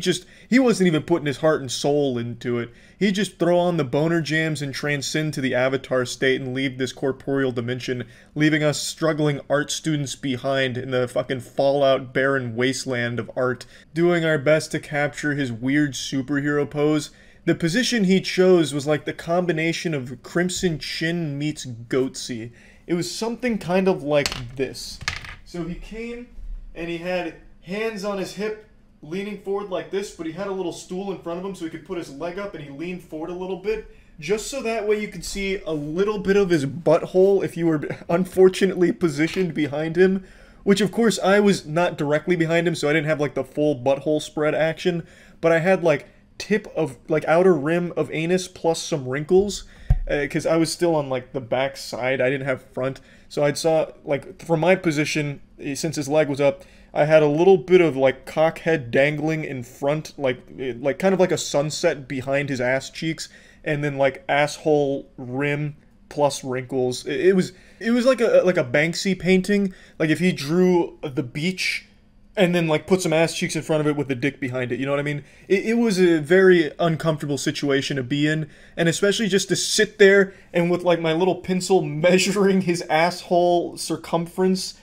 wasn't even putting his heart and soul into it. He'd just throw on the boner jams and transcend to the avatar state and leave this corporeal dimension, leaving us struggling art students behind in the fucking fallout barren wasteland of art, doing our best to capture his weird superhero pose. The position he chose was like the combination of Crimson Chin meets Goatsy. It was something kind of like this. So he came and he had hands on his hip, leaning forward like this, but he had a little stool in front of him so he could put his leg up, and he leaned forward a little bit, just so that way you could see a little bit of his butthole if you were unfortunately positioned behind him, which of course I was not directly behind him, so I didn't have like the full butthole spread action, but I had like tip of, like outer rim of anus plus some wrinkles, because I was still on like the back side, I didn't have front, so I saw, like, from my position, since his leg was up, I had a little bit of like cockhead dangling in front, like kind of like a sunset behind his ass cheeks, and then like asshole rim plus wrinkles. It was like a Banksy painting, like if he drew the beach and then like put some ass cheeks in front of it with the dick behind it, you know what I mean? It was a very uncomfortable situation to be in, and especially just to sit there and with like my little pencil measuring his asshole circumference,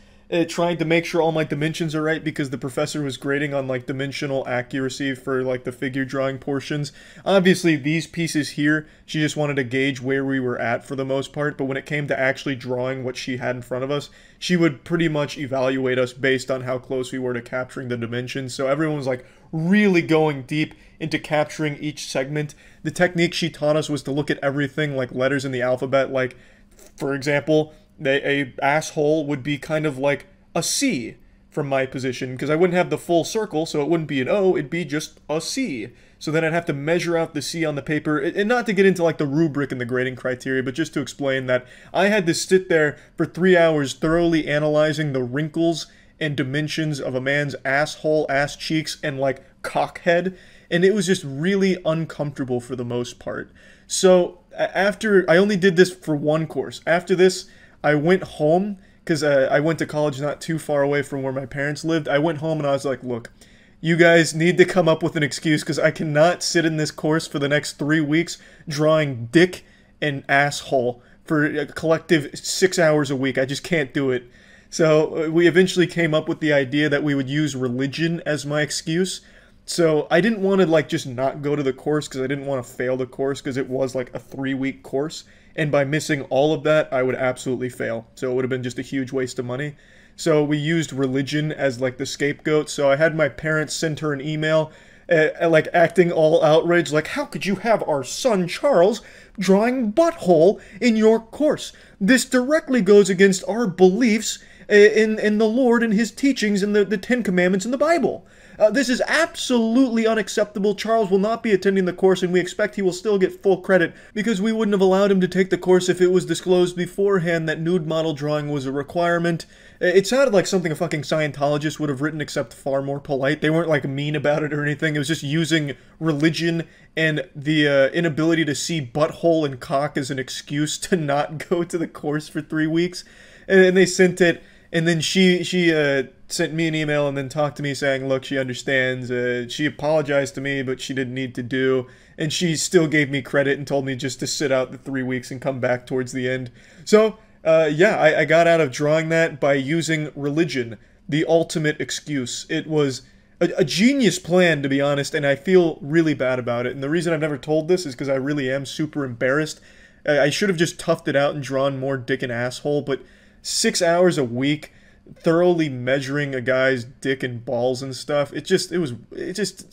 trying to make sure all my dimensions are right, because the professor was grading on like dimensional accuracy for like the figure drawing portions. Obviously these pieces here, she just wanted to gauge where we were at for the most part, but when it came to actually drawing what she had in front of us, she would pretty much evaluate us based on how close we were to capturing the dimensions. So everyone was like really going deep into capturing each segment. The technique she taught us was to look at everything like letters in the alphabet, like for example, a asshole would be kind of like a C from my position, because I wouldn't have the full circle, so it wouldn't be an O, it'd be just a C. So then I'd have to measure out the C on the paper, and not to get into like the rubric and the grading criteria, but just to explain that I had to sit there for 3 hours thoroughly analyzing the wrinkles and dimensions of a man's asshole, ass cheeks, and like cockhead, and it was just really uncomfortable for the most part. So after, I only did this for one course. After this, I went home, because I went to college not too far away from where my parents lived. I went home and I was like, look, you guys need to come up with an excuse, because I cannot sit in this course for the next 3 weeks drawing dick and asshole for a collective 6 hours a week. I just can't do it. So we eventually came up with the idea that we would use religion as my excuse. So I didn't want to like just not go to the course, because I didn't want to fail the course, because it was like a 3-week course. And by missing all of that, I would absolutely fail. So it would have been just a huge waste of money. So we used religion as like the scapegoat. So I had my parents send her an email, like acting all outraged, like, how could you have our son Charles drawing butthole in your course? This directly goes against our beliefs in the Lord and his teachings in the 10 Commandments in the Bible. This is absolutely unacceptable. Charles will not be attending the course, and we expect he will still get full credit, because we wouldn't have allowed him to take the course if it was disclosed beforehand that nude model drawing was a requirement. It sounded like something a fucking Scientologist would have written, except far more polite. They weren't like mean about it or anything. It was just using religion and the inability to see butthole and cock as an excuse to not go to the course for 3 weeks. And they sent it. And then she sent me an email and then talked to me saying, look, she understands. She apologized to me, but she didn't need to do. And she still gave me credit and told me just to sit out the 3 weeks and come back towards the end. So, yeah, I got out of drawing that by using religion, the ultimate excuse. It was a genius plan, to be honest, and I feel really bad about it. And the reason I've never told this is because I really am super embarrassed. I should have just toughed it out and drawn more dick and asshole, but 6 hours a week thoroughly measuring a guy's dick and balls and stuff, it just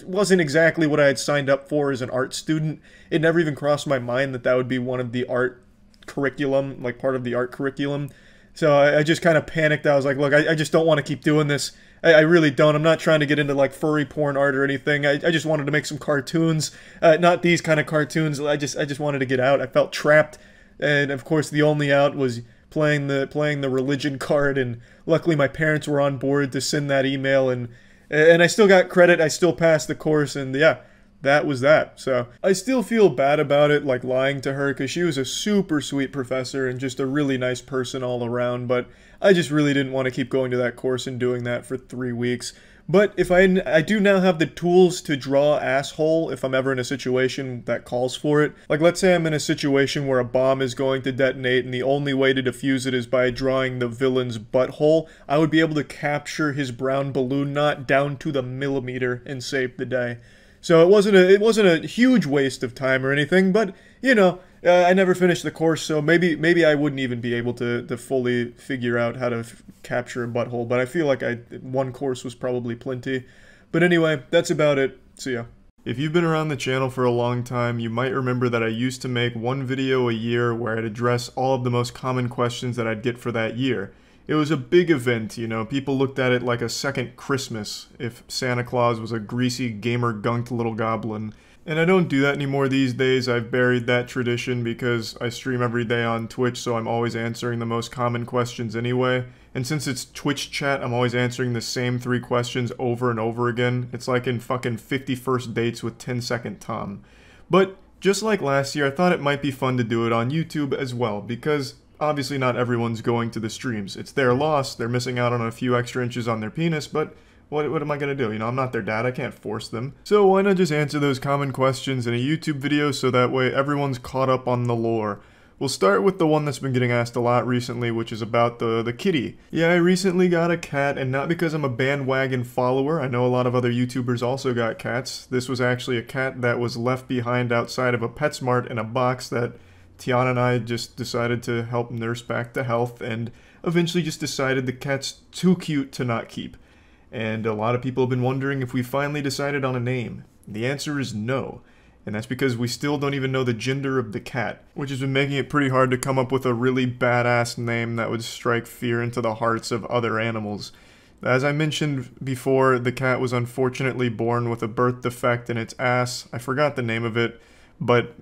wasn't exactly what I had signed up for as an art student. It never even crossed my mind that that would be one of the art curriculum, like part of the art curriculum. So I just kind of panicked. I was like, look, I just don't want to keep doing this. I really don't. I'm not trying to get into like furry porn art or anything. I just wanted to make some cartoons, not these kind of cartoons. I just wanted to get out. I felt trapped, and of course the only out was playing the religion card, and luckily my parents were on board to send that email, and I still got credit. I still passed the course, and yeah, that was that. So I still feel bad about it, like lying to her, because she was a super sweet professor and just a really nice person all around, but I just really didn't want to keep going to that course and doing that for 3 weeks. But if I do now have the tools to draw asshole if I'm ever in a situation that calls for it. Like, let's say I'm in a situation where a bomb is going to detonate and the only way to defuse it is by drawing the villain's butthole. I would be able to capture his brown balloon knot down to the millimeter and save the day. So it wasn't a huge waste of time or anything, but, you know, I never finished the course, so maybe I wouldn't even be able to fully figure out how to capture a butthole, but I feel like one course was probably plenty. But anyway, that's about it. See ya. If you've been around the channel for a long time, you might remember that I used to make one video a year where I'd address all of the most common questions that I'd get for that year. It was a big event, you know, people looked at it like a second Christmas if Santa Claus was a greasy, gamer-gunked little goblin. And I don't do that anymore these days. I've buried that tradition because I stream every day on Twitch, so I'm always answering the most common questions anyway. And since it's Twitch chat, I'm always answering the same 3 questions over and over again. It's like in fucking 51st Dates with 10-Second Tom. But just like last year, I thought it might be fun to do it on YouTube as well, because obviously not everyone's going to the streams. It's their loss, they're missing out on a few extra inches on their penis, but what am I gonna do? You know, I'm not their dad, I can't force them. So why not just answer those common questions in a YouTube video so that way everyone's caught up on the lore. We'll start with the one that's been getting asked a lot recently, which is about the kitty. Yeah, I recently got a cat, and not because I'm a bandwagon follower. I know a lot of other YouTubers also got cats. This was actually a cat that was left behind outside of a PetSmart in a box that Tiana and I just decided to help nurse back to health, and eventually just decided the cat's too cute to not keep. And a lot of people have been wondering if we finally decided on a name. The answer is no. And that's because we still don't even know the gender of the cat, which has been making it pretty hard to come up with a really badass name that would strike fear into the hearts of other animals. As I mentioned before, the cat was unfortunately born with a birth defect in its ass. I forgot the name of it, but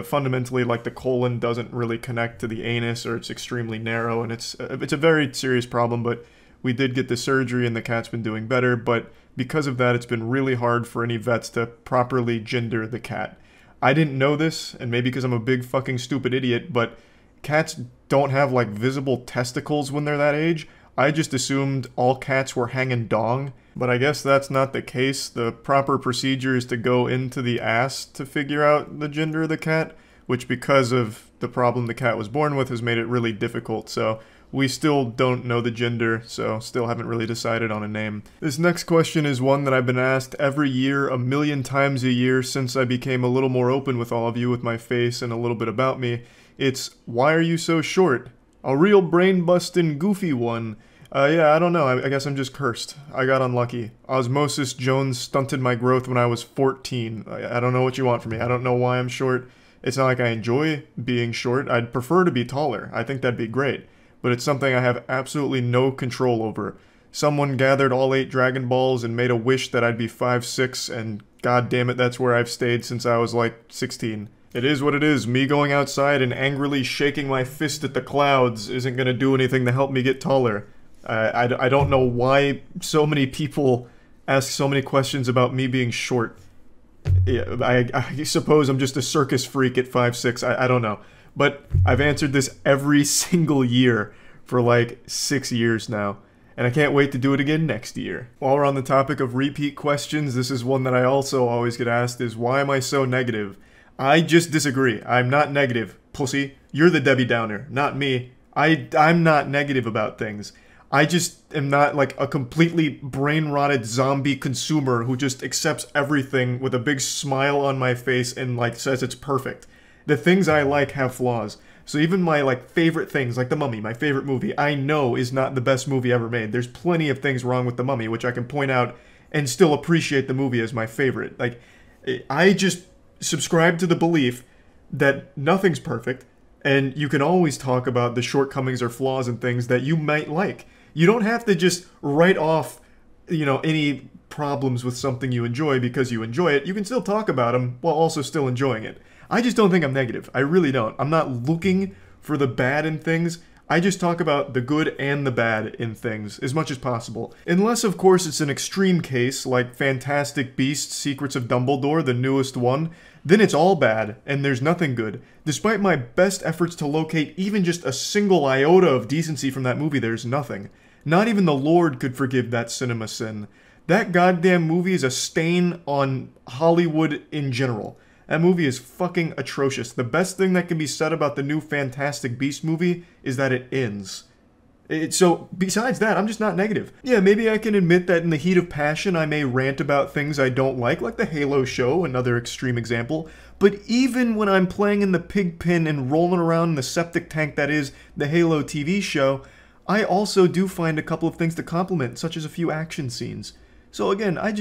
fundamentally, like, the colon doesn't really connect to the anus, or it's extremely narrow, and it's a very serious problem, but we did get the surgery and the cat's been doing better, but because of that, it's been really hard for any vets to properly gender the cat. I didn't know this, and maybe because I'm a big fucking stupid idiot, but cats don't have, like, visible testicles when they're that age. I just assumed all cats were hanging dong, but I guess that's not the case. The proper procedure is to go into the ass to figure out the gender of the cat, which, because of the problem the cat was born with, has made it really difficult, so we still don't know the gender, so still haven't really decided on a name. This next question is one that I've been asked every year, a million times a year, since I became a little more open with all of you with my face and a little bit about me. It's, why are you so short? A real brain-bustin' goofy one. Yeah, I don't know, I guess I'm just cursed. I got unlucky. Osmosis Jones stunted my growth when I was 14. I don't know what you want from me. I don't know why I'm short. It's not like I enjoy being short. I'd prefer to be taller. I think that'd be great. But it's something I have absolutely no control over. Someone gathered all 8 Dragon Balls and made a wish that I'd be 5'6", and god damn it, that's where I've stayed since I was like 16. It is what it is. Me going outside and angrily shaking my fist at the clouds isn't gonna do anything to help me get taller. I don't know why so many people ask so many questions about me being short. Yeah, I suppose I'm just a circus freak at 5'6", I don't know. But I've answered this every single year for like 6 years now, and I can't wait to do it again next year. While we're on the topic of repeat questions, this is one that I also always get asked is, why am I so negative? I just disagree. I'm not negative, pussy. You're the Debbie Downer, not me. I'm not negative about things. I just am not like a completely brain-rotted zombie consumer who just accepts everything with a big smile on my face and like says it's perfect. The things I like have flaws. So even my like favorite things, like The Mummy, my favorite movie, I know is not the best movie ever made. There's plenty of things wrong with The Mummy, which I can point out and still appreciate the movie as my favorite. Like, I just subscribe to the belief that nothing's perfect, and you can always talk about the shortcomings or flaws and things that you might like. You don't have to just write off, you know, any problems with something you enjoy because you enjoy it. You can still talk about them while also still enjoying it. I just don't think I'm negative. I really don't. I'm not looking for the bad in things. I just talk about the good and the bad in things as much as possible. Unless, of course, it's an extreme case, like Fantastic Beasts: Secrets of Dumbledore, the newest one, then it's all bad, and there's nothing good. Despite my best efforts to locate even just a single iota of decency from that movie, there's nothing. Not even the Lord could forgive that cinema sin. That goddamn movie is a stain on Hollywood in general. That movie is fucking atrocious. The best thing that can be said about the new Fantastic Beast movie is that it ends. So besides that, I'm just not negative. Yeah, maybe I can admit that in the heat of passion, I may rant about things I don't like the Halo show, another extreme example. But even when I'm playing in the pig pen and rolling around in the septic tank that is the Halo TV show, I also do find a couple of things to compliment, such as a few action scenes. So again, I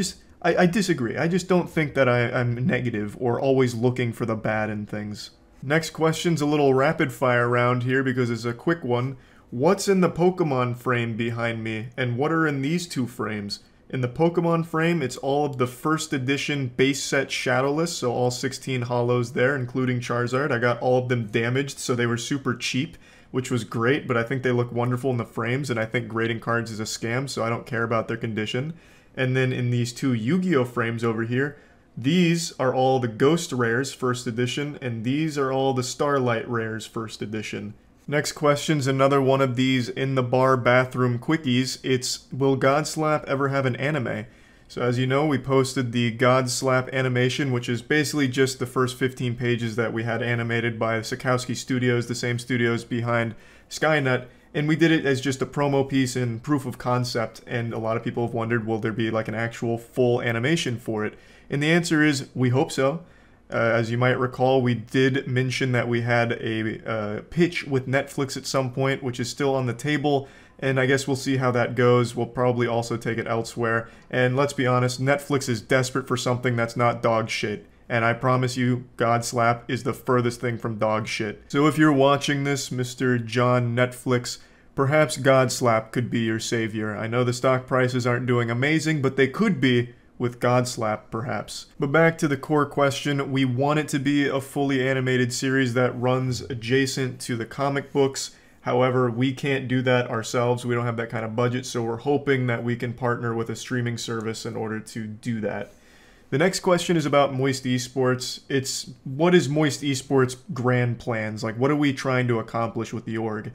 disagree. I just don't think that I'm negative or always looking for the bad in things. Next question's a little rapid fire round here because it's a quick one. What's in the Pokemon frame behind me, and what are in these two frames? In the Pokemon frame, it's all of the first edition base set Shadowless, so all 16 holos there, including Charizard. I got all of them damaged, so they were super cheap, which was great, but I think they look wonderful in the frames, and I think grading cards is a scam, so I don't care about their condition. And then in these two Yu-Gi-Oh! Frames over here, these are all the Ghost Rares first edition, and these are all the Starlight Rares first edition. Next question's another one of these in the bar bathroom quickies. It's, will Godslap ever have an anime? So as you know, we posted the Godslap animation, which is basically just the first 15 pages that we had animated by Sikowski Studios, the same studios behind Skynet, and we did it as just a promo piece and proof of concept, and a lot of people have wondered, will there be like an actual full animation for it? And the answer is, we hope so. As you might recall, we did mention that we had a pitch with Netflix at some point, which is still on the table, and I guess we'll see how that goes. We'll probably also take it elsewhere, and let's be honest, Netflix is desperate for something that's not dog shit. And I promise you, Godslap is the furthest thing from dog shit. So if you're watching this, Mr. John Netflix, perhaps Godslap could be your savior. I know the stock prices aren't doing amazing, but they could be with Godslap, perhaps. But back to the core question, we want it to be a fully animated series that runs adjacent to the comic books. However, we can't do that ourselves. We don't have that kind of budget, so we're hoping that we can partner with a streaming service in order to do that. The next question is about Moist Esports. It's, what is Moist Esports' grand plans? Like, what are we trying to accomplish with the org?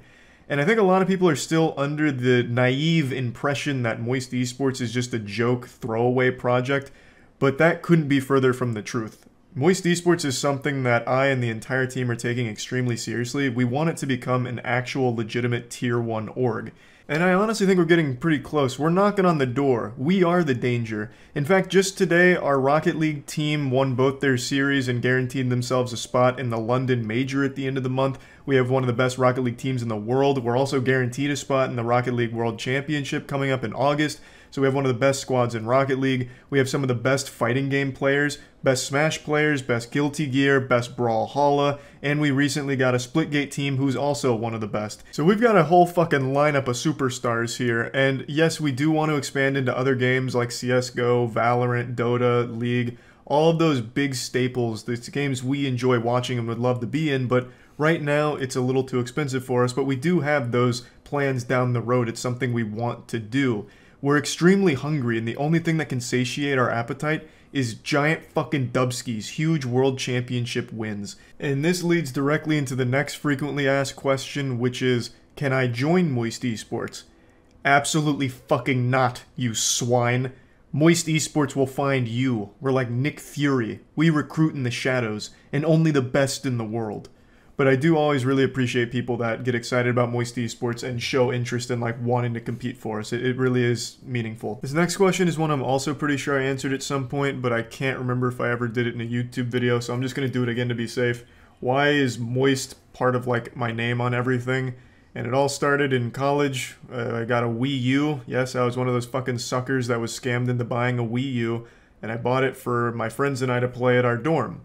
And I think a lot of people are still under the naive impression that Moist Esports is just a joke throwaway project, but that couldn't be further from the truth. Moist Esports is something that I and the entire team are taking extremely seriously. We want it to become an actual legitimate Tier 1 org. And I honestly think we're getting pretty close. We're knocking on the door. We are the danger. In fact, just today, our Rocket League team won both their series and guaranteed themselves a spot in the London Major at the end of the month. We have one of the best Rocket League teams in the world. We're also guaranteed a spot in the Rocket League World Championship coming up in August. So we have one of the best squads in Rocket League. We have some of the best fighting game players, best Smash players, best Guilty Gear, best Brawlhalla, and we recently got a Splitgate team who's also one of the best. So we've got a whole fucking lineup of superstars here, and yes, we do want to expand into other games like CSGO, Valorant, Dota, League, all of those big staples, the games we enjoy watching and would love to be in, but right now it's a little too expensive for us, but we do have those plans down the road. It's something we want to do. We're extremely hungry, and the only thing that can satiate our appetite is giant fucking Dubskis, huge world championship wins. And this leads directly into the next frequently asked question, which is, can I join Moist Esports? Absolutely fucking not, you swine. Moist Esports will find you. We're like Nick Fury. We recruit in the shadows, and only the best in the world. But I do always really appreciate people that get excited about Moist Esports and show interest in like wanting to compete for us. It really is meaningful. This next question is one I'm also pretty sure I answered at some point, but I can't remember if I ever did it in a YouTube video, so I'm just going to do it again to be safe. Why is Moist part of like my name on everything? And it all started in college. I got a Wii U. Yes, I was one of those fucking suckers that was scammed into buying a Wii U, and I bought it for my friends and I to play at our dorm.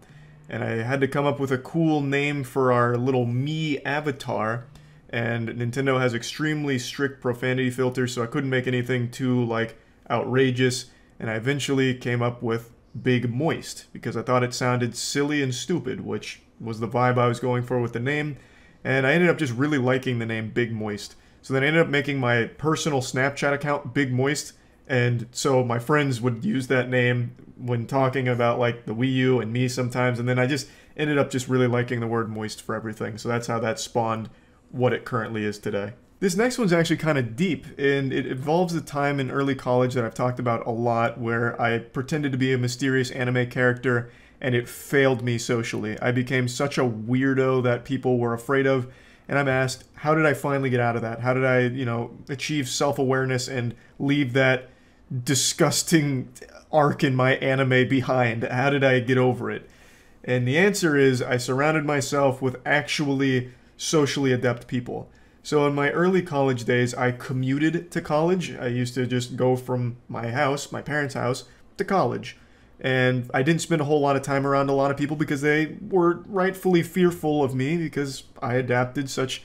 And I had to come up with a cool name for our little me avatar, and Nintendo has extremely strict profanity filters, so I couldn't make anything too, like, outrageous, and I eventually came up with Big Moist, because I thought it sounded silly and stupid, which was the vibe I was going for with the name, and I ended up just really liking the name Big Moist. So then I ended up making my personal Snapchat account Big Moist, and so my friends would use that name when talking about like the Wii U and me sometimes, and then I just ended up just really liking the word moist for everything. So that's how that spawned what it currently is today. This next one's actually kind of deep, and it involves a time in early college that I've talked about a lot where I pretended to be a mysterious anime character and it failed me socially. I became such a weirdo that people were afraid of, and I'm asked, how did I finally get out of that? How did I, achieve self-awareness and leave that disgusting arc in my anime behind? How did I get over it? And the answer is I surrounded myself with actually socially adept people. So in my early college days, I commuted to college. I used to just go from my house, my parents' house, to college. And I didn't spend a whole lot of time around a lot of people because they were rightfully fearful of me because I adapted such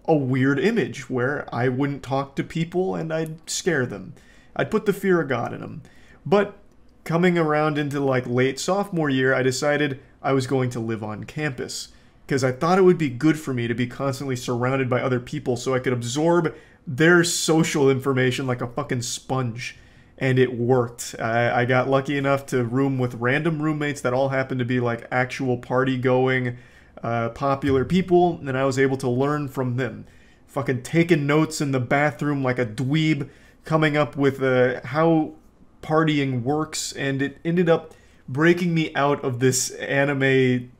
a weird image where I wouldn't talk to people and I'd scare them. I'd put the fear of God in them. But coming around into like late sophomore year, I decided I was going to live on campus because I thought it would be good for me to be constantly surrounded by other people so I could absorb their social information like a fucking sponge. And it worked. I got lucky enough to room with random roommates that all happened to be like actual party-going, popular people, and I was able to learn from them. Fucking taking notes in the bathroom like a dweeb, coming up with how partying works, and it ended up breaking me out of this anime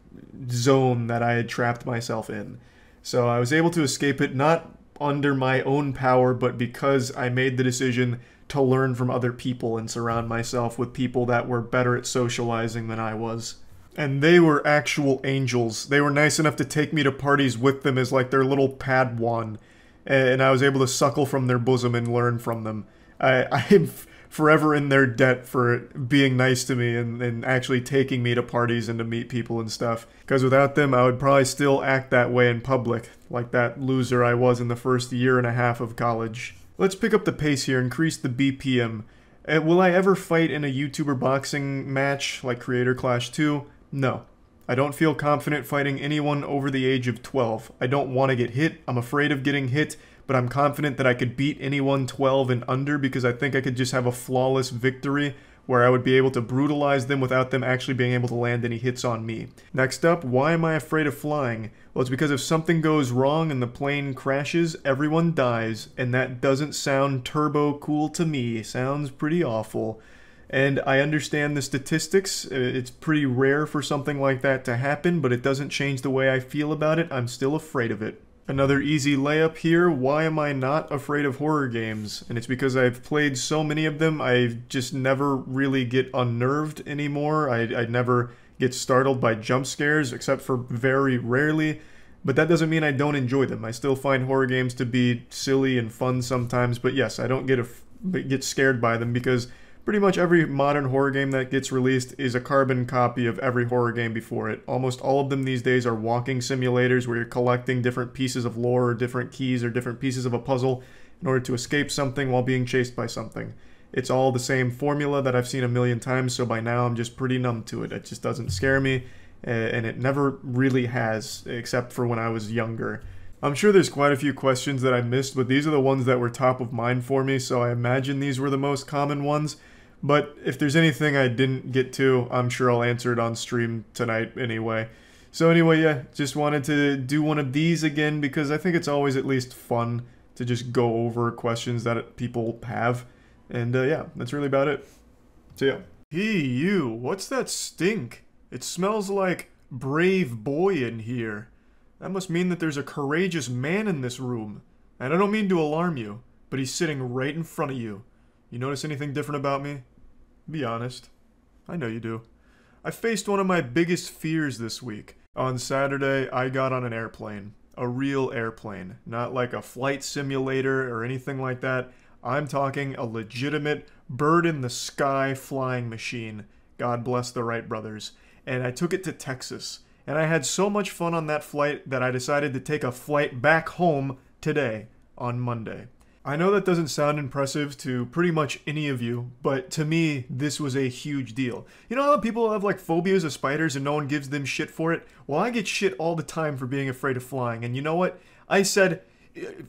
zone that I had trapped myself in. So I was able to escape it, not under my own power, but because I made the decision to learn from other people and surround myself with people that were better at socializing than I was. And they were actual angels. They were nice enough to take me to parties with them as like their little Padawan, and I was able to suckle from their bosom and learn from them. I am forever in their debt for being nice to me and actually taking me to parties and to meet people and stuff. Because without them, I would probably still act that way in public, like that loser I was in the first year and a half of college. Let's pick up the pace here, increase the BPM. Will I ever fight in a YouTuber boxing match like Creator Clash 2? No. I don't feel confident fighting anyone over the age of 12. I don't want to get hit. I'm afraid of getting hit, but I'm confident that I could beat anyone 12 and under because I think I could just have a flawless victory where I would be able to brutalize them without them actually being able to land any hits on me. Next up, why am I afraid of flying? Well, it's because if something goes wrong and the plane crashes, everyone dies, and that doesn't sound turbo cool to me. It sounds pretty awful. And I understand the statistics. It's pretty rare for something like that to happen, but it doesn't change the way I feel about it. I'm still afraid of it. Another easy layup here, why am I not afraid of horror games? And it's because I've played so many of them, I just never really get unnerved anymore. I never get startled by jump scares, except for very rarely. But that doesn't mean I don't enjoy them. I still find horror games to be silly and fun sometimes, but yes, I don't get scared by them because pretty much every modern horror game that gets released is a carbon copy of every horror game before it. Almost all of them these days are walking simulators where you're collecting different pieces of lore or different keys or different pieces of a puzzle in order to escape something while being chased by something. It's all the same formula that I've seen a million times, so by now I'm just pretty numb to it. It just doesn't scare me, and it never really has, except for when I was younger. I'm sure there's quite a few questions that I missed, but these are the ones that were top of mind for me, so I imagine these were the most common ones. But if there's anything I didn't get to, I'm sure I'll answer it on stream tonight anyway. So anyway, yeah, just wanted to do one of these again because I think it's always at least fun to just go over questions that people have. And yeah, that's really about it. So yeah. Hey you, what's that stink? It smells like brave boy in here. That must mean that there's a courageous man in this room. And I don't mean to alarm you, but he's sitting right in front of you. You notice anything different about me? Be honest. I know you do. I faced one of my biggest fears this week. On Saturday, I got on an airplane. A real airplane. Not like a flight simulator or anything like that. I'm talking a legitimate bird-in-the-sky flying machine. God bless the Wright brothers. And I took it to Texas. And I had so much fun on that flight that I decided to take a flight back home today, on Monday. I know that doesn't sound impressive to pretty much any of you, but to me, this was a huge deal. You know how people have like phobias of spiders and no one gives them shit for it? Well, I get shit all the time for being afraid of flying, and you know what? I said,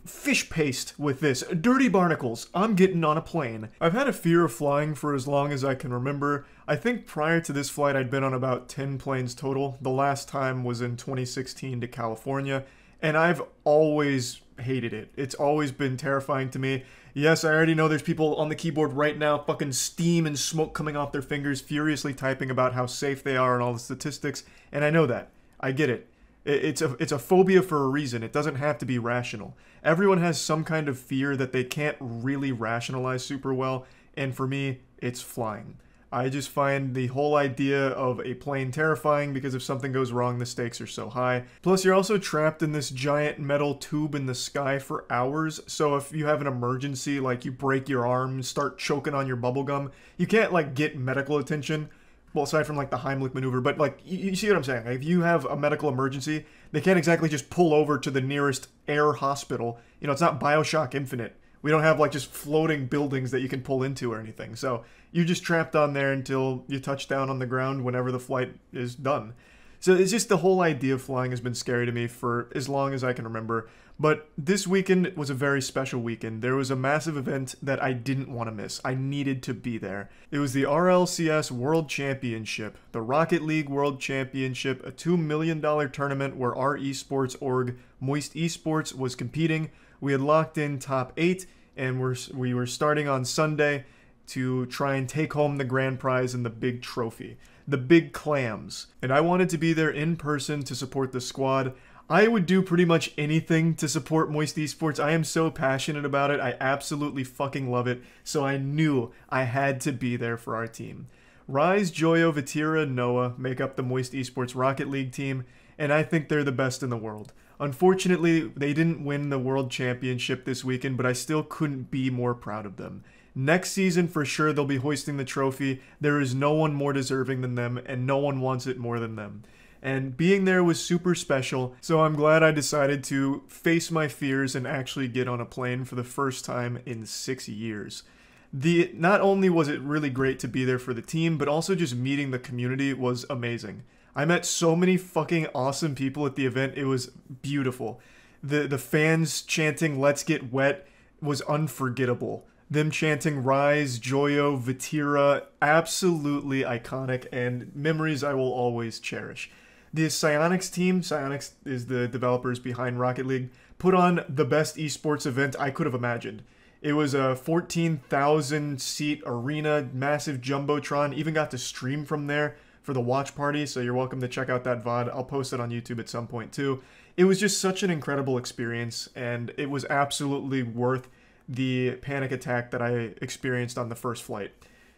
fish paste with this. Dirty barnacles. I'm getting on a plane. I've had a fear of flying for as long as I can remember. I think prior to this flight, I'd been on about 10 planes total. The last time was in 2016 to California, and I've always hated it. It's always been terrifying to me. Yes, I already know there's people on the keyboard right now, fucking steam and smoke coming off their fingers, furiously typing about how safe they are and all the statistics, and I know that. I get it. It's a phobia for a reason. It doesn't have to be rational. Everyone has some kind of fear that they can't really rationalize super well, and for me, it's flying. I just find the whole idea of a plane terrifying because if something goes wrong, the stakes are so high. Plus, you're also trapped in this giant metal tube in the sky for hours, so if you have an emergency, like you break your arm, start choking on your bubblegum, you can't, like, get medical attention. Well, aside from, like, the Heimlich maneuver, but, like, you see what I'm saying? Like, if you have a medical emergency, they can't exactly just pull over to the nearest air hospital. You know, it's not Bioshock Infinite. We don't have, like, just floating buildings that you can pull into or anything. So you're just trapped on there until you touch down on the ground whenever the flight is done. So it's just the whole idea of flying has been scary to me for as long as I can remember. But this weekend was a very special weekend. There was a massive event that I didn't want to miss. I needed to be there. It was the RLCS World Championship, the Rocket League World Championship, a $2 million tournament where our esports org, Moist Esports, was competing. We had locked in top 8, and we were starting on Sunday to try and take home the grand prize and the big trophy, the big clams. And I wanted to be there in person to support the squad. I would do pretty much anything to support Moist Esports. I am so passionate about it. I absolutely fucking love it. So I knew I had to be there for our team. Rise, Joyo, Vatira, and Noah make up the Moist Esports Rocket League team, and I think they're the best in the world. Unfortunately, they didn't win the World Championship this weekend, but I still couldn't be more proud of them. Next season, for sure, they'll be hoisting the trophy. There is no one more deserving than them, and no one wants it more than them. And being there was super special, so I'm glad I decided to face my fears and actually get on a plane for the first time in 6 years. Not only was it really great to be there for the team, but also just meeting the community was amazing. I met so many fucking awesome people at the event, it was beautiful. The fans chanting "Let's Get Wet" was unforgettable. Them chanting Rise, Joyo, Vatira, absolutely iconic and memories I will always cherish. The Psyonix team, Psyonix is the developers behind Rocket League, put on the best esports event I could have imagined. It was a 14,000 seat arena, massive jumbotron, even got to stream from there for the watch party, so you're welcome to check out that VOD. I'll post it on YouTube at some point too. It was just such an incredible experience, and it was absolutely worth the panic attack that I experienced on the first flight.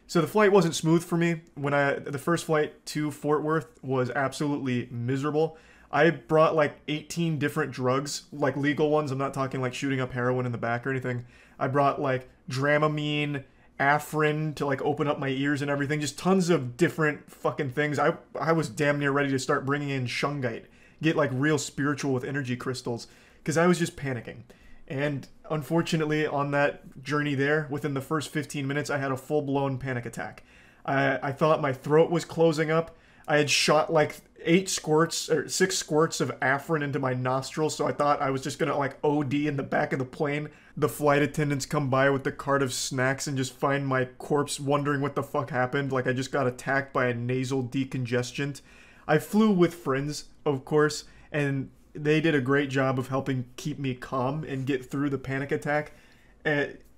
So the flight wasn't smooth for me. The first flight to Fort Worth was absolutely miserable. I brought like 18 different drugs, like legal ones. I'm not talking like shooting up heroin in the back or anything. I brought like Dramamine, Afrin to like open up my ears and everything. Just tons of different fucking things. I was damn near ready to start bringing in shungite. Get like real spiritual with energy crystals. Because I was just panicking. And unfortunately, on that journey there, within the first 15 minutes, I had a full-blown panic attack. I thought my throat was closing up. I had shot like 6 squirts of Afrin into my nostrils, so I thought I was just gonna like OD in the back of the plane. The flight attendants come by with the cart of snacks and just find my corpse wondering what the fuck happened, like I just got attacked by a nasal decongestant. I flew with friends, of course, and they did a great job of helping keep me calm and get through the panic attack.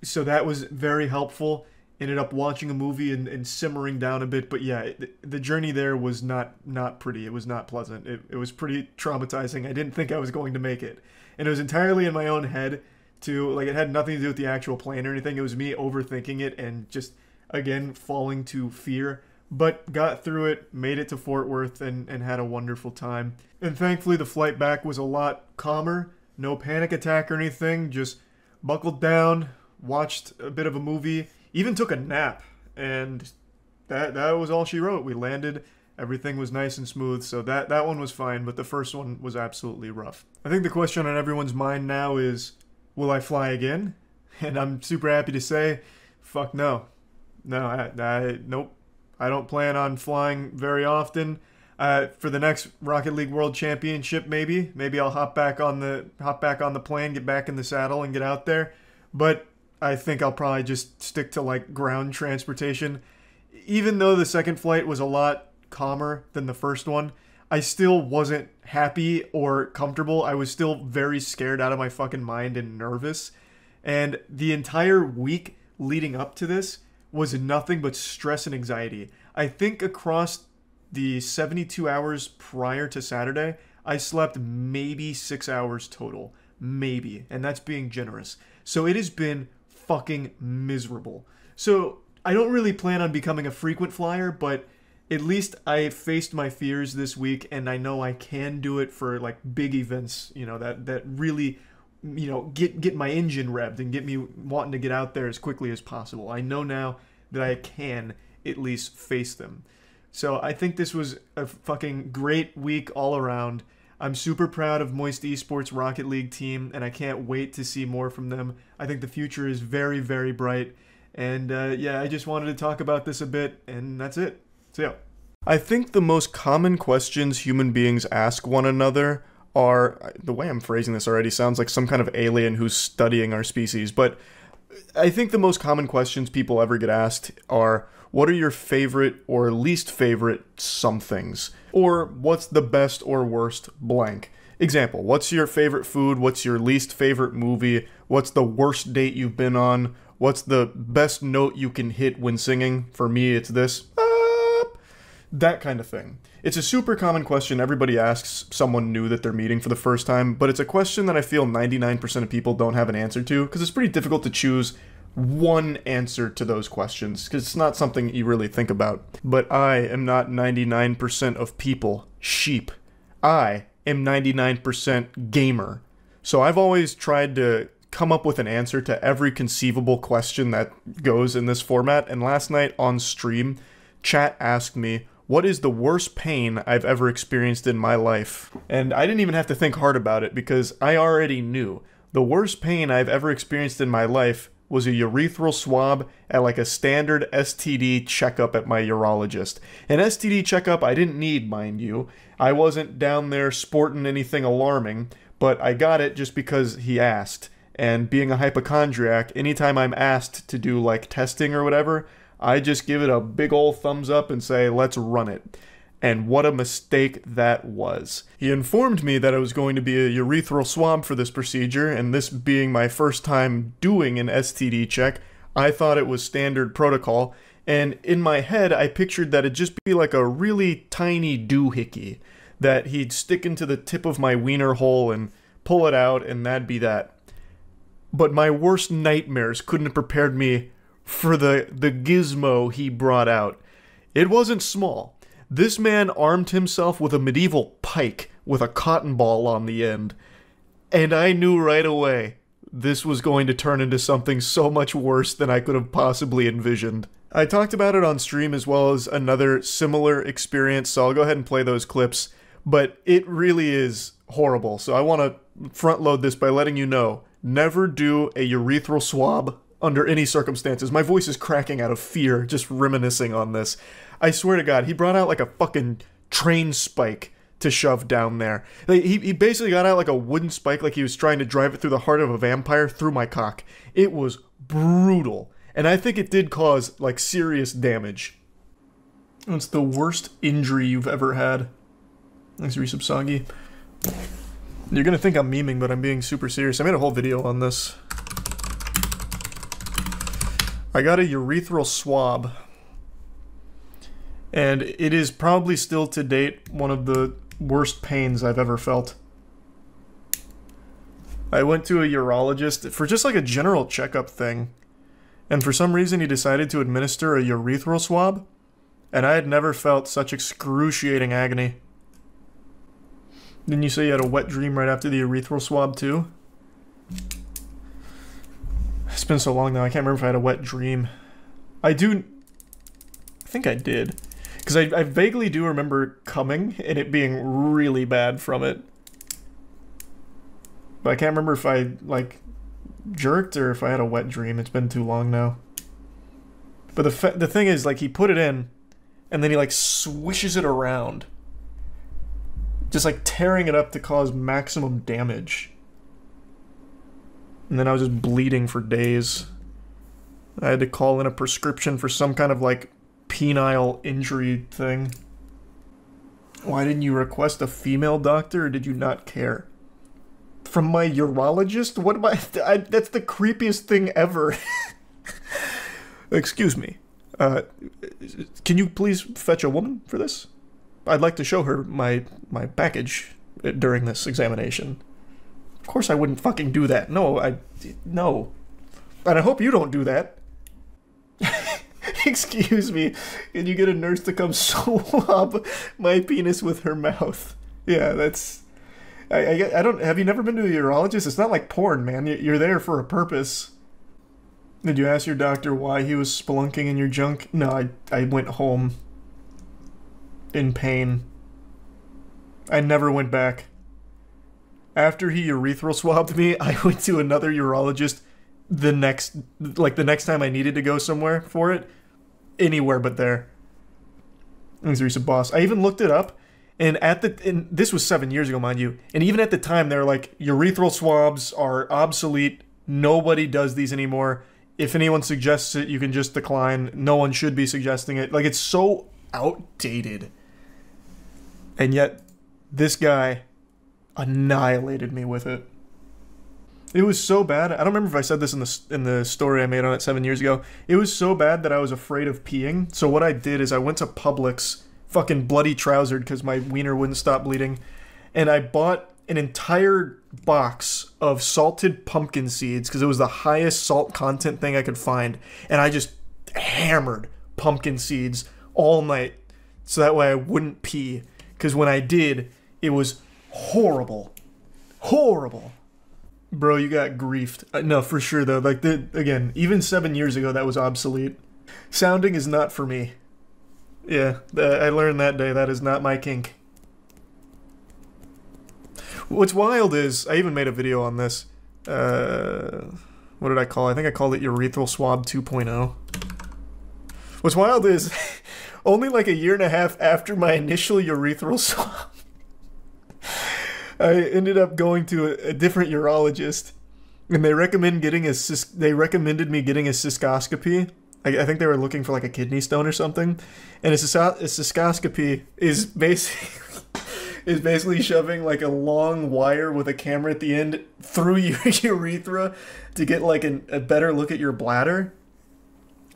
So that was very helpful. Ended up watching a movie and simmering down a bit. But yeah, the journey there was not pretty. It was not pleasant. It was pretty traumatizing. I didn't think I was going to make it. And it was entirely in my own head too. Like, it had nothing to do with the actual plane or anything. It was me overthinking it and just, again, falling to fear. But got through it, made it to Fort Worth, and had a wonderful time. And thankfully the flight back was a lot calmer. No panic attack or anything, just buckled down, watched a bit of a movie, even took a nap. And that was all she wrote. We landed, everything was nice and smooth, so that one was fine, but the first one was absolutely rough. I think the question on everyone's mind now is, will I fly again? And I'm super happy to say, fuck no. No, nope. I don't plan on flying very often. For the next Rocket League World Championship, maybe I'll hop back on the plane, get back in the saddle, and get out there. But I think I'll probably just stick to like ground transportation. Even though the second flight was a lot calmer than the first one, I still wasn't happy or comfortable. I was still very scared out of my fucking mind and nervous. And the entire week leading up to this was nothing but stress and anxiety. I think across the 72 hours prior to Saturday, I slept maybe 6 hours total. Maybe. And that's being generous. So it has been fucking miserable. So I don't really plan on becoming a frequent flyer, but at least I faced my fears this week, and I know I can do it for like big events, you know, that really, you know, get my engine revved and get me wanting to get out there as quickly as possible. I know now that I can at least face them. So I think this was a fucking great week all around. I'm super proud of Moist Esports Rocket League team, and I can't wait to see more from them. I think the future is very, very bright. And yeah, I just wanted to talk about this a bit, and that's it. So yeah. I think the most common questions human beings ask one another are, the way I'm phrasing this already sounds like some kind of alien who's studying our species, but I think the most common questions people ever get asked are, what are your favorite or least favorite somethings? Or what's the best or worst blank? Example, what's your favorite food? What's your least favorite movie? What's the worst date you've been on? What's the best note you can hit when singing? For me, it's this. That kind of thing. It's a super common question everybody asks someone new that they're meeting for the first time, but it's a question that I feel 99% of people don't have an answer to, because it's pretty difficult to choose one answer to those questions, because it's not something you really think about. But I am not 99% of people. Sheep. I am 99% gamer. So I've always tried to come up with an answer to every conceivable question that goes in this format, and last night on stream, chat asked me, what is the worst pain I've ever experienced in my life? And I didn't even have to think hard about it, because I already knew. The worst pain I've ever experienced in my life was a urethral swab at like a standard STD checkup at my urologist. An STD checkup I didn't need, mind you. I wasn't down there sporting anything alarming, but I got it just because he asked. And being a hypochondriac, anytime I'm asked to do like testing or whatever, I just give it a big ol' thumbs up and say, let's run it. And what a mistake that was. He informed me that it was going to be a urethral swab for this procedure, and this being my first time doing an STD check, I thought it was standard protocol, and in my head I pictured that it'd just be like a really tiny doohickey that he'd stick into the tip of my wiener hole and pull it out, and that'd be that. But my worst nightmares couldn't have prepared me for the gizmo he brought out. It wasn't small. This man armed himself with a medieval pike with a cotton ball on the end. And I knew right away this was going to turn into something so much worse than I could have possibly envisioned. I talked about it on stream as well as another similar experience, so I'll go ahead and play those clips. But it really is horrible, so I want to front load this by letting you know, never do a urethral swab under any circumstances. My voice is cracking out of fear just reminiscing on this. I swear to God, he brought out like a fucking train spike to shove down there. Like, he basically got out like a wooden spike, like he was trying to drive it through the heart of a vampire through my cock. It was brutal. And I think it did cause like serious damage. What's the worst injury you've ever had? Thanks, Resubsagi. You're gonna think I'm memeing, but I'm being super serious. I made a whole video on this. I got a urethral swab, and it is probably still to date one of the worst pains I've ever felt. I went to a urologist for just like a general checkup thing, and for some reason he decided to administer a urethral swab, and I had never felt such excruciating agony. Didn't you say you had a wet dream right after the urethral swab too? It's been so long now, I can't remember if I had a wet dream. I think I did. Because I vaguely do remember coming and it being really bad from it. But I can't remember if I, like, jerked or if I had a wet dream. It's been too long now. But the thing is, like, he put it in and then he, like, swishes it around. Just, like, tearing it up to cause maximum damage. And then I was just bleeding for days. I had to call in a prescription for some kind of, like, penile injury thing. Why didn't you request a female doctor, or did you not care? From my urologist? What am I that's the creepiest thing ever. Excuse me. Can you please fetch a woman for this? I'd like to show her my package. during this examination. Of course I wouldn't fucking do that. No. And I hope you don't do that. Excuse me, can you get a nurse to come swab my penis with her mouth? Yeah, that's... I don't... Have you never been to a urologist? It's not like porn, man. You're there for a purpose. Did you ask your doctor why he was spelunking in your junk? No, I went home in pain. I never went back. After he urethral swabbed me, I went to another urologist the next time I needed to go somewhere for it. Anywhere but there. He's a boss. I even looked it up, and this was 7 years ago, mind you, and even at the time, they were like, urethral swabs are obsolete. Nobody does these anymore. If anyone suggests it, you can just decline. No one should be suggesting it. Like, it's so outdated. And yet, this guy annihilated me with it. It was so bad. I don't remember if I said this in the story I made on it 7 years ago. It was so bad that I was afraid of peeing. So what I did is I went to Publix, fucking bloody trousered because my wiener wouldn't stop bleeding, and I bought an entire box of salted pumpkin seeds because it was the highest salt content thing I could find, and I just hammered pumpkin seeds all night so that way I wouldn't pee, because when I did, it was horrible. Horrible. Bro, you got griefed. No, for sure, though. Like, again, even 7 years ago, that was obsolete. Sounding is not for me. Yeah, I learned that day. That is not my kink. What's wild is, I even made a video on this. What did I call it? I think I called it Urethral Swab 2.0. What's wild is, only like a year and a half after my initial urethral swab, I ended up going to a different urologist, and they recommended me getting a cystoscopy. I think they were looking for like a kidney stone or something, and a cystoscopy is basically shoving like a long wire with a camera at the end through your urethra to get like a better look at your bladder.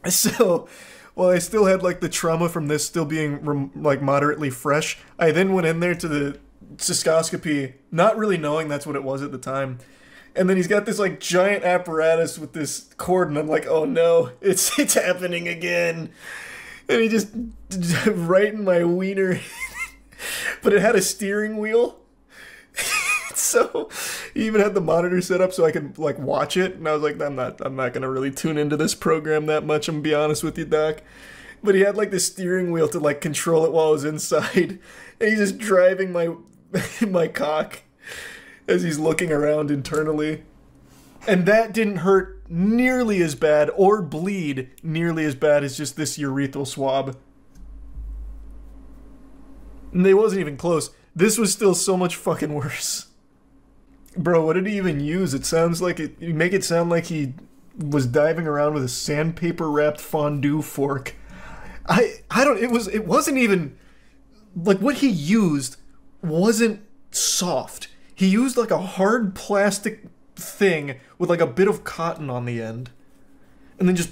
So, while I still had like the trauma from this still being like moderately fresh, I then went in there to the cystoscopy, not really knowing that's what it was at the time. And then he's got this like giant apparatus with this cord, and I'm like, oh no, it's happening again. And he just right in my wiener. But it had a steering wheel. So he even had the monitor set up so I could like watch it. And I was like, I'm not gonna really tune into this program that much, I'm gonna be honest with you, Doc. But he had like the steering wheel to like control it while I was inside. And he's just driving my cock as he's looking around internally. And that didn't hurt nearly as bad or bleed nearly as bad as just this urethral swab. And they wasn't even close. This was still so much fucking worse. Bro, what did he even use? It sounds like you make it sound like he was diving around with a sandpaper wrapped fondue fork. It wasn't even like what he used wasn't soft. He used like a hard plastic thing with like a bit of cotton on the end, and then just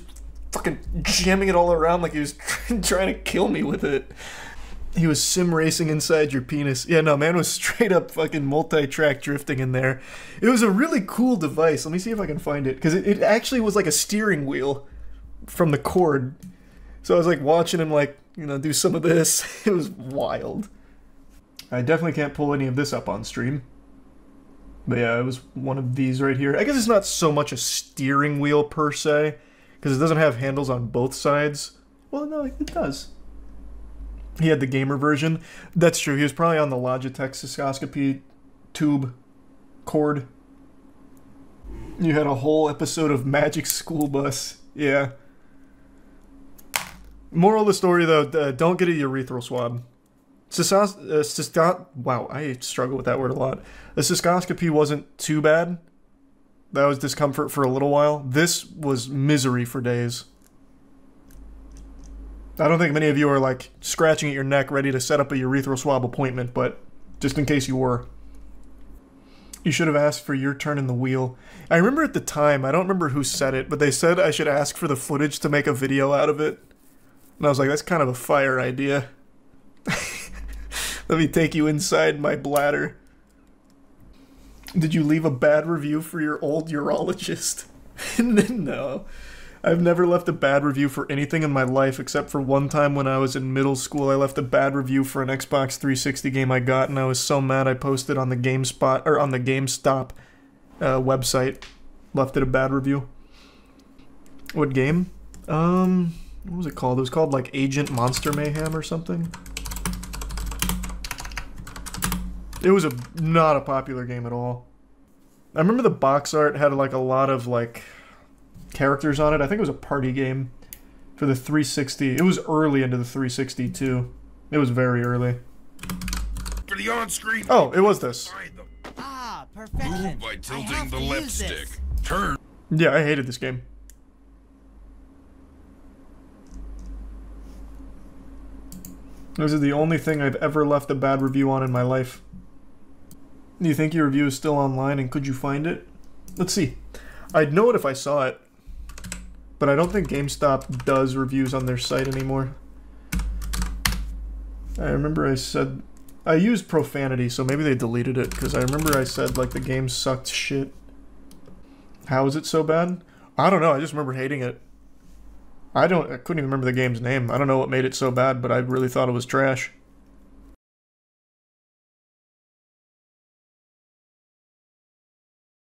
fucking jamming it all around like he was trying to kill me with it. He was sim racing inside your penis. Yeah, no, man was straight up fucking multi-track drifting in there. It was a really cool device. Let me see if I can find it, because it actually was like a steering wheel from the cord. So I was like watching him like, you know, do some of this. It was wild. I definitely can't pull any of this up on stream. But yeah, it was one of these right here. I guess it's not so much a steering wheel per se, because it doesn't have handles on both sides. Well, no, it does. He had the gamer version. That's true. He was probably on the Logitech cystoscopy tube cord. You had a whole episode of Magic School Bus. Yeah. Moral of the story, though, don't get a urethral swab. Wow, I struggle with that word a lot. The cystoscopy wasn't too bad. That was discomfort for a little while. This was misery for days. I don't think many of you are like scratching at your neck ready to set up a urethral swab appointment, but just in case you were. You should have asked for your turn in the wheel. I remember at the time, I don't remember who said it, but they said I should ask for the footage to make a video out of it. And I was like, that's kind of a fire idea. Let me take you inside my bladder. Did you leave a bad review for your old urologist? No. I've never left a bad review for anything in my life except for one time when I was in middle school. I left a bad review for an Xbox 360 game I got, and I was so mad I posted on the GameSpot or on the GameStop website. Left it a bad review. What game? What was it called? It was called like Agent Monster Mayhem or something. It was not a popular game at all. I remember the box art had like a lot of like characters on it. I think it was a party game for the 360. It was early into the 360 too. It was very early. For the on-screen. Oh, it was this. Ah, perfection. Move by tilting the left stick. Turn. Yeah, I hated this game. This is the only thing I've ever left a bad review on in my life. Do you think your review is still online, and could you find it? Let's see. I'd know it if I saw it, but I don't think GameStop does reviews on their site anymore. I remember I said... I used profanity, so maybe they deleted it, because I remember I said, like, the game sucked shit. How is it so bad? I don't know, I just remember hating it. I couldn't even remember the game's name. I don't know what made it so bad, but I really thought it was trash.